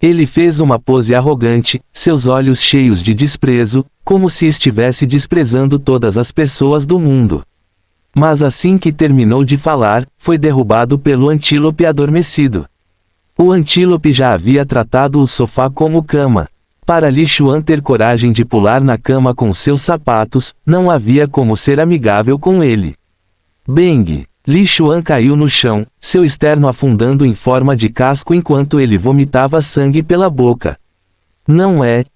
Ele fez uma pose arrogante, seus olhos cheios de desprezo, como se estivesse desprezando todas as pessoas do mundo. Mas assim que terminou de falar, foi derrubado pelo antílope adormecido. O antílope já havia tratado o sofá como cama. Para Li Xuan ter coragem de pular na cama com seus sapatos, não havia como ser amigável com ele. Bang! Li Xuan caiu no chão, seu externo afundando em forma de casco enquanto ele vomitava sangue pela boca.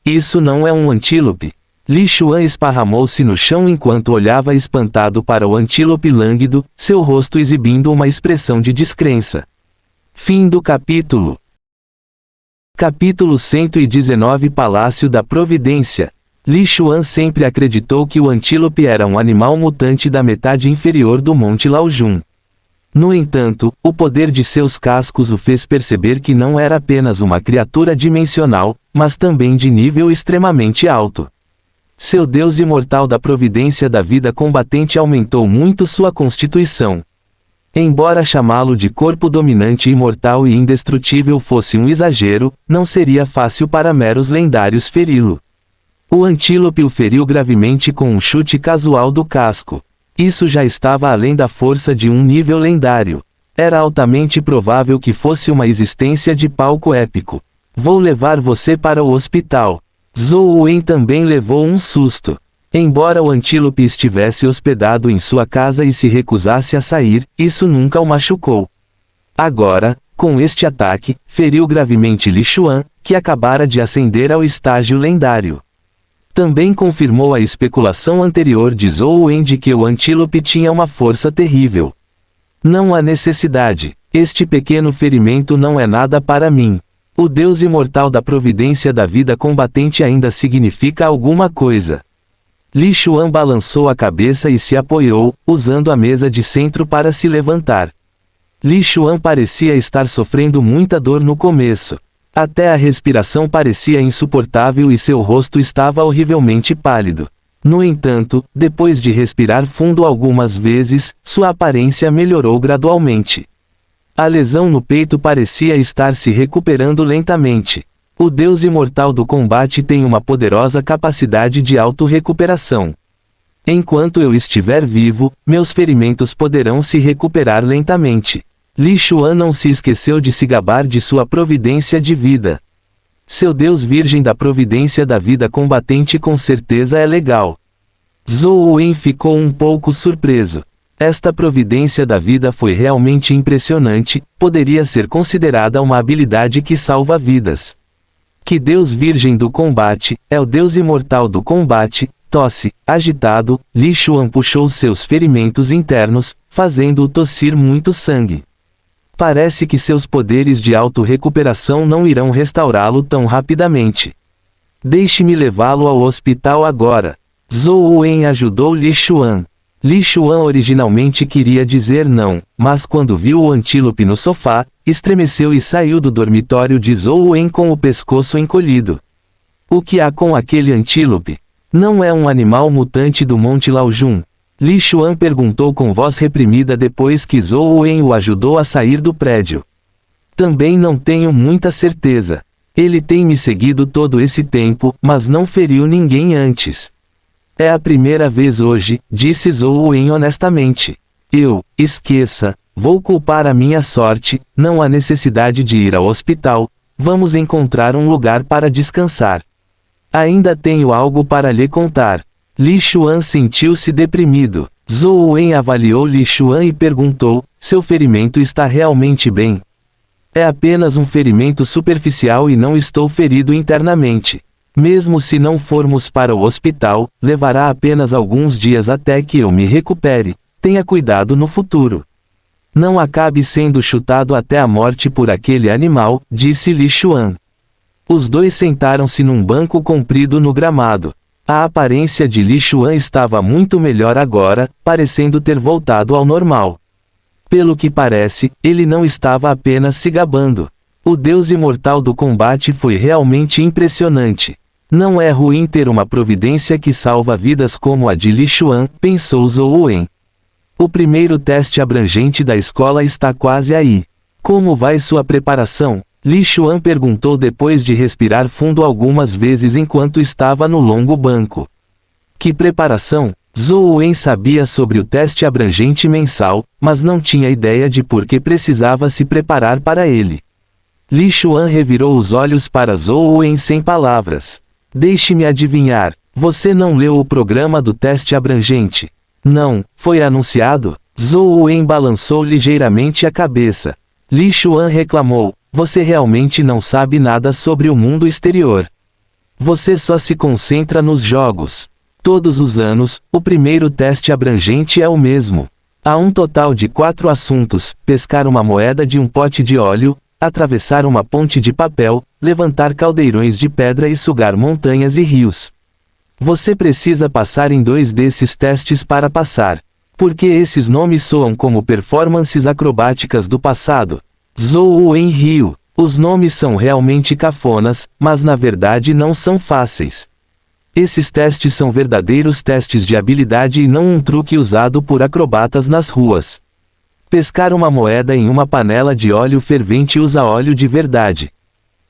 Isso não é um antílope. Li Xuan esparramou-se no chão enquanto olhava espantado para o antílope lânguido, seu rosto exibindo uma expressão de descrença. Fim do capítulo. Capítulo 119 Palácio da Providência. Li Xuan sempre acreditou que o antílope era um animal mutante da metade inferior do Monte Laojun. No entanto, o poder de seus cascos o fez perceber que não era apenas uma criatura dimensional, mas também de nível extremamente alto. Seu Deus imortal da providência da vida combatente aumentou muito sua constituição. Embora chamá-lo de corpo dominante imortal e indestrutível fosse um exagero, não seria fácil para meros lendários feri-lo. O antílope o feriu gravemente com um chute casual do casco. Isso já estava além da força de um nível lendário. Era altamente provável que fosse uma existência de palco épico. Vou levar você para o hospital. Zhou Wen também levou um susto. Embora o antílope estivesse hospedado em sua casa e se recusasse a sair, isso nunca o machucou. Agora, com este ataque, feriu gravemente Li Xuan, que acabara de ascender ao estágio lendário. Também confirmou a especulação anterior de Zhou Wen de que o antílope tinha uma força terrível. Não há necessidade. Este pequeno ferimento não é nada para mim. O Deus imortal da providência da vida combatente ainda significa alguma coisa. Li Xuan balançou a cabeça e se apoiou, usando a mesa de centro para se levantar. Li Xuan parecia estar sofrendo muita dor no começo. Até a respiração parecia insuportável e seu rosto estava horrivelmente pálido. No entanto, depois de respirar fundo algumas vezes, sua aparência melhorou gradualmente. A lesão no peito parecia estar se recuperando lentamente. O Deus imortal do combate tem uma poderosa capacidade de auto-recuperação. Enquanto eu estiver vivo, meus ferimentos poderão se recuperar lentamente. Li Xuan não se esqueceu de se gabar de sua providência de vida. Seu Deus virgem da providência da vida combatente com certeza é legal. Zhou Wen ficou um pouco surpreso. Esta providência da vida foi realmente impressionante, poderia ser considerada uma habilidade que salva vidas. Que Deus virgem do combate, é o Deus imortal do combate. Tosse, agitado, Li Xuan puxou seus ferimentos internos, fazendo-o tossir muito sangue. Parece que seus poderes de auto-recuperação não irão restaurá-lo tão rapidamente. Deixe-me levá-lo ao hospital agora. Zhou Wen ajudou Li Xuan. Li Xuan originalmente queria dizer não, mas quando viu o antílope no sofá, estremeceu e saiu do dormitório de Zhou Wen com o pescoço encolhido. O que há com aquele antílope? Não é um animal mutante do Monte Laojun? Li Xuan perguntou com voz reprimida depois que Zhou Wen o ajudou a sair do prédio. Também não tenho muita certeza. Ele tem me seguido todo esse tempo, mas não feriu ninguém antes. É a primeira vez hoje, disse Zhou Wen honestamente. Esqueça, vou culpar a minha sorte, não há necessidade de ir ao hospital, vamos encontrar um lugar para descansar. Ainda tenho algo para lhe contar. Li Xuan sentiu-se deprimido. Zhou Wen avaliou Li Xuan e perguntou, seu ferimento está realmente bem? É apenas um ferimento superficial e não estou ferido internamente. Mesmo se não formos para o hospital, levará apenas alguns dias até que eu me recupere. Tenha cuidado no futuro. Não acabe sendo chutado até a morte por aquele animal, disse Li Xuan. Os dois sentaram-se num banco comprido no gramado. A aparência de Li Xuan estava muito melhor agora, parecendo ter voltado ao normal. Pelo que parece, ele não estava apenas se gabando. O Deus imortal do combate foi realmente impressionante. Não é ruim ter uma providência que salva vidas como a de Li Xuan, pensou Zhou Wen. O primeiro teste abrangente da escola está quase aí. Como vai sua preparação? Li Xuan perguntou depois de respirar fundo algumas vezes enquanto estava no longo banco. Que preparação? Zhou Wen sabia sobre o teste abrangente mensal, mas não tinha ideia de por que precisava se preparar para ele. Li Xuan revirou os olhos para Zhou Wen sem palavras. Deixe-me adivinhar, você não leu o programa do teste abrangente? Não, foi anunciado? Zhou Wen balançou ligeiramente a cabeça. Li Xuan reclamou, você realmente não sabe nada sobre o mundo exterior. Você só se concentra nos jogos. Todos os anos, o primeiro teste abrangente é o mesmo. Há um total de 4 assuntos: pescar uma moeda de um pote de óleo, atravessar uma ponte de papel, levantar caldeirões de pedra e sugar montanhas e rios. Você precisa passar em 2 desses testes para passar. Porque esses nomes soam como performances acrobáticas do passado. Zhou Wen riu. Os nomes são realmente cafonas, mas na verdade não são fáceis. Esses testes são verdadeiros testes de habilidade e não um truque usado por acrobatas nas ruas. Pescar uma moeda em uma panela de óleo fervente usa óleo de verdade.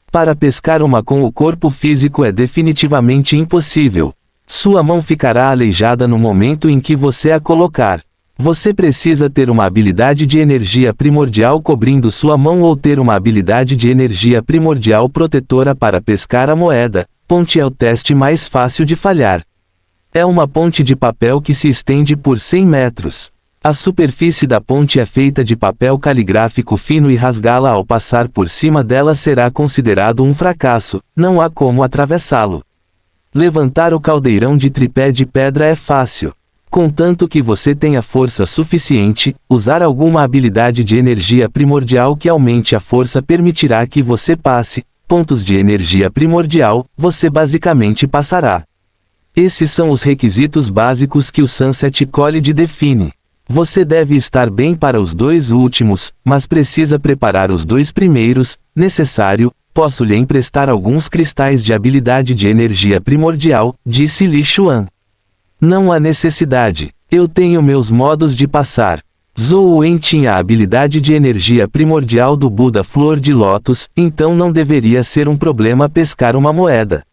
Para pescar uma com o corpo físico é definitivamente impossível. Sua mão ficará aleijada no momento em que você a colocar. Você precisa ter uma habilidade de energia primordial cobrindo sua mão ou ter uma habilidade de energia primordial protetora para pescar a moeda. Ponte é o teste mais fácil de falhar. É uma ponte de papel que se estende por 100 metros. A superfície da ponte é feita de papel caligráfico fino e rasgá-la ao passar por cima dela será considerado um fracasso, não há como atravessá-lo. Levantar o caldeirão de tripé de pedra é fácil. Contanto que você tenha força suficiente, usar alguma habilidade de energia primordial que aumente a força permitirá que você passe. Pontos de energia primordial, você basicamente passará. Esses são os requisitos básicos que o Sunset College define. Você deve estar bem para os 2 últimos, mas precisa preparar os 2 primeiros. Necessário, posso lhe emprestar alguns cristais de habilidade de energia primordial, disse Li Xuan. Não há necessidade, eu tenho meus modos de passar. Zhou Wen tinha a habilidade de energia primordial do Buda Flor de Lótus, então não deveria ser um problema pescar uma moeda.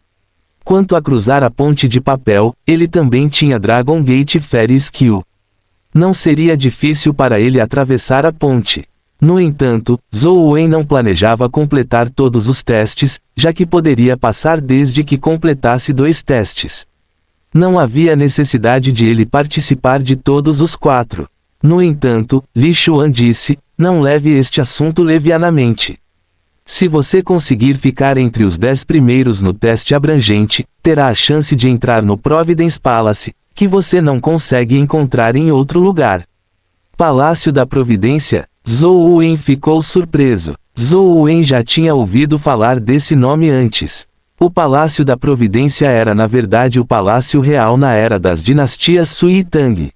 Quanto a cruzar a ponte de papel, ele também tinha Dragon Gate Fairy Skill. Não seria difícil para ele atravessar a ponte. No entanto, Zhou Wen não planejava completar todos os testes, já que poderia passar desde que completasse 2 testes. Não havia necessidade de ele participar de todos os 4. No entanto, Li Xuan disse, não leve este assunto levianamente. Se você conseguir ficar entre os 10 primeiros no teste abrangente, terá a chance de entrar no Providence Palace, que você não consegue encontrar em outro lugar. Palácio da Providência, Zhou Wen ficou surpreso. Zhou Wen já tinha ouvido falar desse nome antes. O Palácio da Providência era na verdade o Palácio Real na era das dinastias Sui e Tang.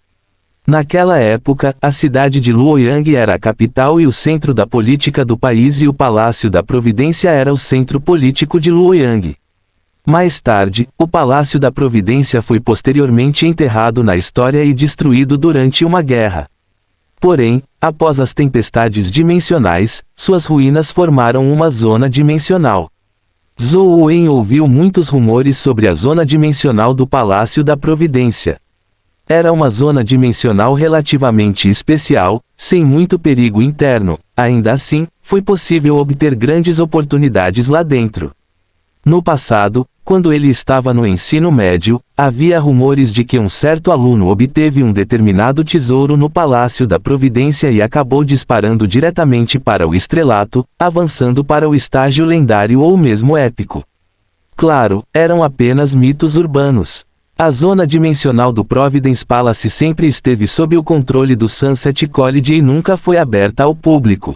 Naquela época, a cidade de Luoyang era a capital e o centro da política do país e o Palácio da Providência era o centro político de Luoyang. Mais tarde, o Palácio da Providência foi posteriormente enterrado na história e destruído durante uma guerra. Porém, após as tempestades dimensionais, suas ruínas formaram uma zona dimensional. Zhou Wen ouviu muitos rumores sobre a zona dimensional do Palácio da Providência. Era uma zona dimensional relativamente especial, sem muito perigo interno. Ainda assim, foi possível obter grandes oportunidades lá dentro. No passado, quando ele estava no ensino médio, havia rumores de que um certo aluno obteve um determinado tesouro no Palácio da Providência e acabou disparando diretamente para o estrelato, avançando para o estágio lendário ou mesmo épico. Claro, eram apenas mitos urbanos. A zona dimensional do Providence Palace sempre esteve sob o controle do Sunset College e nunca foi aberta ao público.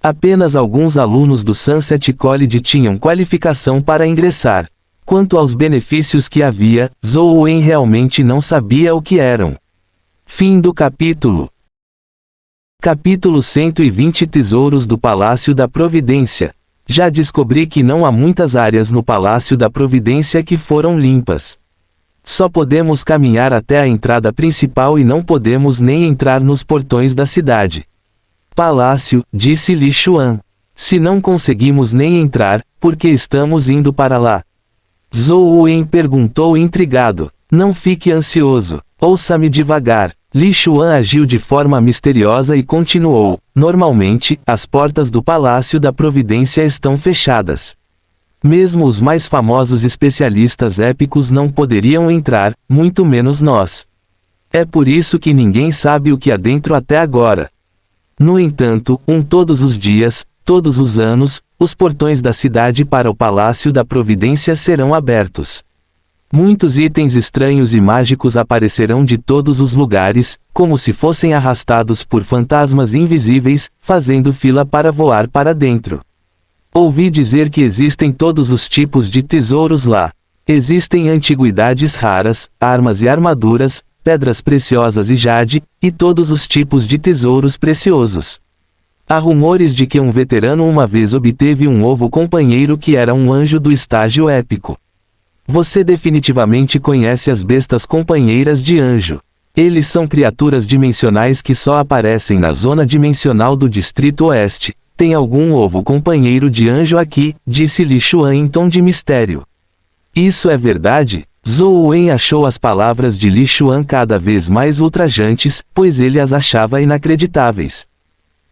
Apenas alguns alunos do Sunset College tinham qualificação para ingressar. Quanto aos benefícios que havia, Zhou Wen realmente não sabia o que eram. Fim do capítulo. Capítulo 120 Tesouros do Palácio da Providência. Já descobri que não há muitas áreas no Palácio da Providência que foram limpas. Só podemos caminhar até a entrada principal e não podemos nem entrar nos portões da cidade. Palácio, disse Li Xuan. Se não conseguimos nem entrar, por que estamos indo para lá? Zhou Wen perguntou intrigado. Não fique ansioso. Ouça-me devagar. Li Xuan agiu de forma misteriosa e continuou. Normalmente, as portas do Palácio da Providência estão fechadas. Mesmo os mais famosos especialistas épicos não poderiam entrar, muito menos nós. É por isso que ninguém sabe o que há dentro até agora. No entanto, todos os dias, todos os anos, os portões da cidade para o Palácio da Providência serão abertos. Muitos itens estranhos e mágicos aparecerão de todos os lugares, como se fossem arrastados por fantasmas invisíveis, fazendo fila para voar para dentro. Ouvi dizer que existem todos os tipos de tesouros lá. Existem antiguidades raras, armas e armaduras, pedras preciosas e jade, e todos os tipos de tesouros preciosos. Há rumores de que um veterano uma vez obteve um ovo companheiro que era um anjo do estágio épico. Você definitivamente conhece as bestas companheiras de anjo. Eles são criaturas dimensionais que só aparecem na zona dimensional do Distrito Oeste. Tem algum ovo companheiro de anjo aqui? Disse Li Xuan em tom de mistério. Isso é verdade? Zhou Wen achou as palavras de Li Xuan cada vez mais ultrajantes, pois ele as achava inacreditáveis.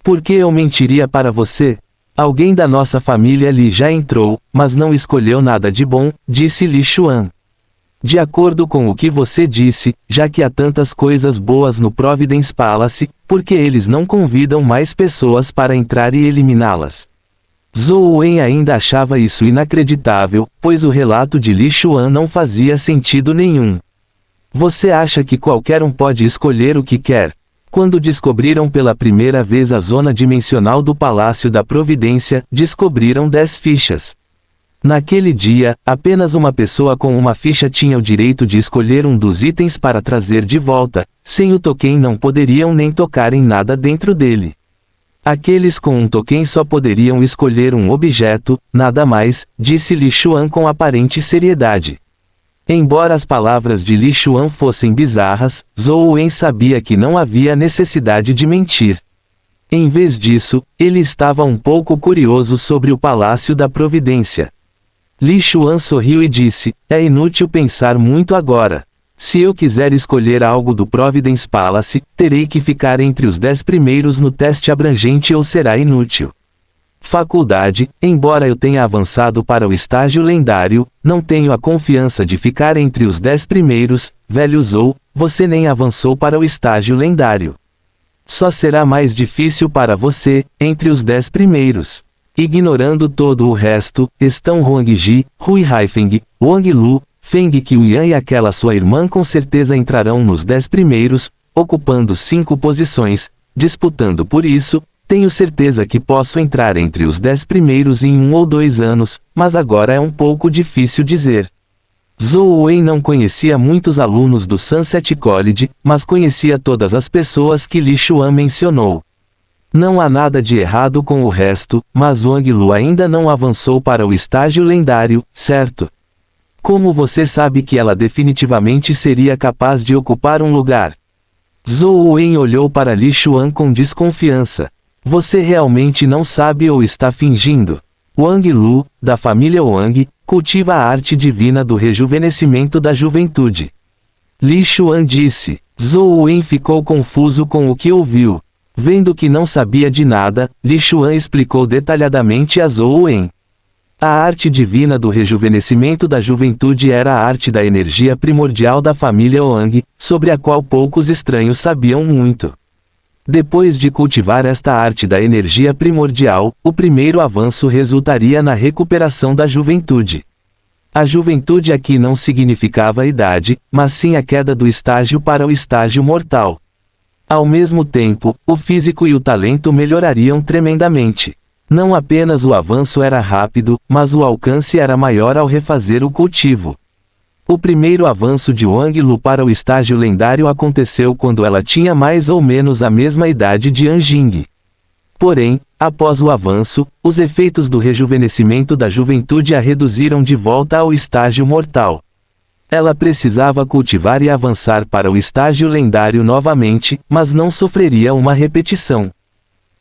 Por que eu mentiria para você? Alguém da nossa família ali já entrou, mas não escolheu nada de bom, disse Li Xuan. De acordo com o que você disse, já que há tantas coisas boas no Providence Palace, por que eles não convidam mais pessoas para entrar e eliminá-las? Zhou Wen ainda achava isso inacreditável, pois o relato de Li Xuan não fazia sentido nenhum. Você acha que qualquer um pode escolher o que quer? Quando descobriram pela primeira vez a zona dimensional do Palácio da Providência, descobriram 10 fichas. Naquele dia, apenas uma pessoa com uma ficha tinha o direito de escolher um dos itens para trazer de volta, sem o token não poderiam nem tocar em nada dentro dele. Aqueles com um token só poderiam escolher um objeto, nada mais, disse Li Xuan com aparente seriedade. Embora as palavras de Li Xuan fossem bizarras, Zhou Wen sabia que não havia necessidade de mentir. Em vez disso, ele estava um pouco curioso sobre o Palácio da Providência. Li Xuan sorriu e disse, é inútil pensar muito agora. Se eu quiser escolher algo do Providence Palace, terei que ficar entre os 10 primeiros no teste abrangente ou será inútil. Faculdade, embora eu tenha avançado para o estágio lendário, não tenho a confiança de ficar entre os 10 primeiros, velho Zhou, você nem avançou para o estágio lendário. Só será mais difícil para você, entre os 10 primeiros. Ignorando todo o resto, estão Huangji, Hui Haifeng, Wang Lu, Feng Qiuyan e aquela sua irmã com certeza entrarão nos 10 primeiros, ocupando 5 posições, disputando por isso, tenho certeza que posso entrar entre os 10 primeiros em 1 ou 2 anos, mas agora é um pouco difícil dizer. Zhou Wen não conhecia muitos alunos do Sunset College, mas conhecia todas as pessoas que Li Xuan mencionou. Não há nada de errado com o resto, mas Wang Lu ainda não avançou para o estágio lendário, certo? Como você sabe que ela definitivamente seria capaz de ocupar um lugar? Zhou Wen olhou para Li Xuan com desconfiança. Você realmente não sabe ou está fingindo? Wang Lu, da família Wang, cultiva a arte divina do rejuvenescimento da juventude. Li Xuan disse. Zhou Wen ficou confuso com o que ouviu. Vendo que não sabia de nada, Li Xuan explicou detalhadamente a Zhou Wen. A arte divina do rejuvenescimento da juventude era a arte da energia primordial da família Wang, sobre a qual poucos estranhos sabiam muito. Depois de cultivar esta arte da energia primordial, o primeiro avanço resultaria na recuperação da juventude. A juventude aqui não significava a idade, mas sim a queda do estágio para o estágio mortal. Ao mesmo tempo, o físico e o talento melhorariam tremendamente. Não apenas o avanço era rápido, mas o alcance era maior ao refazer o cultivo. O primeiro avanço de Wang Lu para o estágio lendário aconteceu quando ela tinha mais ou menos a mesma idade de Anjing. Porém, após o avanço, os efeitos do rejuvenescimento da juventude a reduziram de volta ao estágio mortal. Ela precisava cultivar e avançar para o estágio lendário novamente, mas não sofreria uma repetição.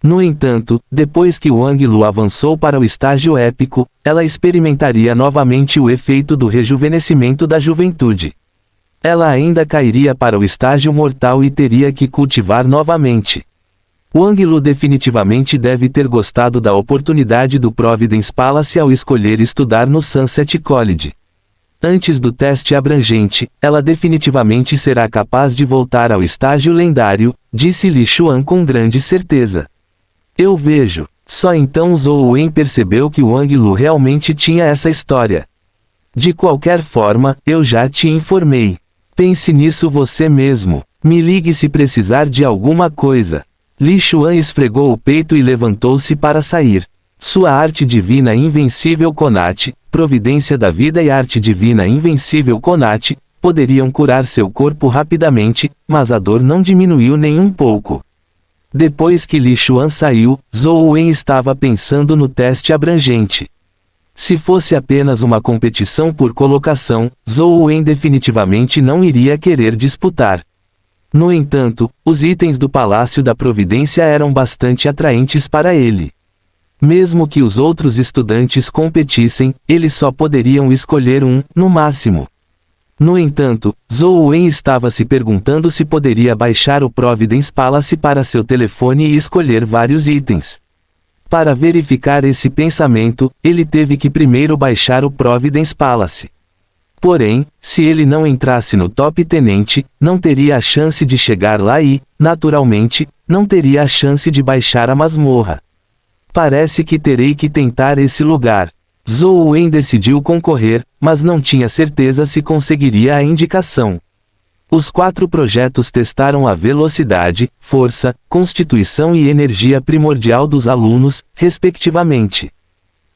No entanto, depois que Wang Lu avançou para o estágio épico, ela experimentaria novamente o efeito do rejuvenescimento da juventude. Ela ainda cairia para o estágio mortal e teria que cultivar novamente. Wang Lu definitivamente deve ter gostado da oportunidade do Providence Palace ao escolher estudar no Sunset College. Antes do teste abrangente, ela definitivamente será capaz de voltar ao estágio lendário, disse Li Xuan com grande certeza. Eu vejo. Só então Zhou Wen percebeu que Wang Lu realmente tinha essa história. De qualquer forma, eu já te informei. Pense nisso você mesmo. Me ligue se precisar de alguma coisa. Li Xuan esfregou o peito e levantou-se para sair. Sua arte divina invencível Conate, providência da vida e arte divina invencível Conate, poderiam curar seu corpo rapidamente, mas a dor não diminuiu nem um pouco. Depois que Li Xuan saiu, Zhou Wen estava pensando no teste abrangente. Se fosse apenas uma competição por colocação, Zhou Wen definitivamente não iria querer disputar. No entanto, os itens do Palácio da Providência eram bastante atraentes para ele. Mesmo que os outros estudantes competissem, eles só poderiam escolher um, no máximo. No entanto, Zhou Wen estava se perguntando se poderia baixar o Providence Palace para seu telefone e escolher vários itens. Para verificar esse pensamento, ele teve que primeiro baixar o Providence Palace. Porém, se ele não entrasse no Top Tenente, não teria a chance de chegar lá e, naturalmente, não teria a chance de baixar a masmorra. Parece que terei que tentar esse lugar. Zhou Wen decidiu concorrer, mas não tinha certeza se conseguiria a indicação. Os 4 projetos testaram a velocidade, força, constituição e energia primordial dos alunos, respectivamente.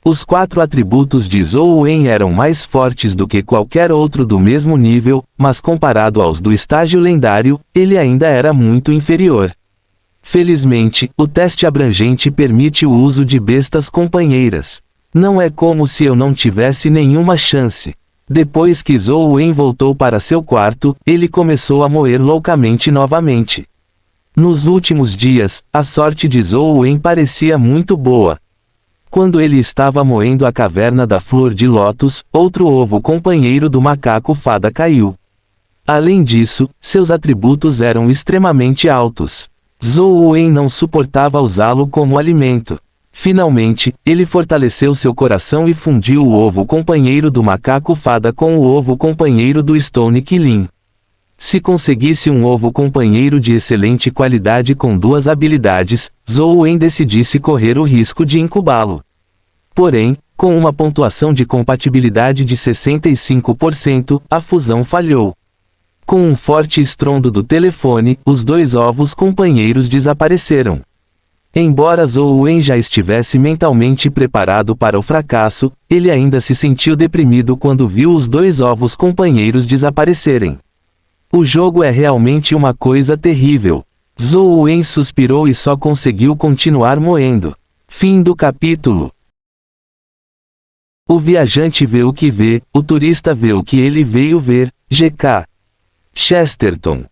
Os 4 atributos de Zhou Wen eram mais fortes do que qualquer outro do mesmo nível, mas comparado aos do estágio lendário, ele ainda era muito inferior. Felizmente, o teste abrangente permite o uso de bestas companheiras. Não é como se eu não tivesse nenhuma chance. Depois que Zhou Wen voltou para seu quarto, ele começou a moer loucamente novamente. Nos últimos dias, a sorte de Zhou Wen parecia muito boa. Quando ele estava moendo a caverna da flor de lótus, outro ovo companheiro do macaco fada caiu. Além disso, seus atributos eram extremamente altos. Zhou Wen não suportava usá-lo como alimento. Finalmente, ele fortaleceu seu coração e fundiu o ovo companheiro do macaco fada com o ovo companheiro do Stone Qilin. Se conseguisse um ovo companheiro de excelente qualidade com 2 habilidades, Zhou Wen decidisse correr o risco de incubá-lo. Porém, com uma pontuação de compatibilidade de 65%, a fusão falhou. Com um forte estrondo do telefone, os 2 ovos companheiros desapareceram. Embora Zhou Wen já estivesse mentalmente preparado para o fracasso, ele ainda se sentiu deprimido quando viu os 2 ovos companheiros desaparecerem. O jogo é realmente uma coisa terrível. Zhou Wen suspirou e só conseguiu continuar moendo. Fim do capítulo. O viajante vê o que vê, o turista vê o que ele veio ver. G.K. Chesterton.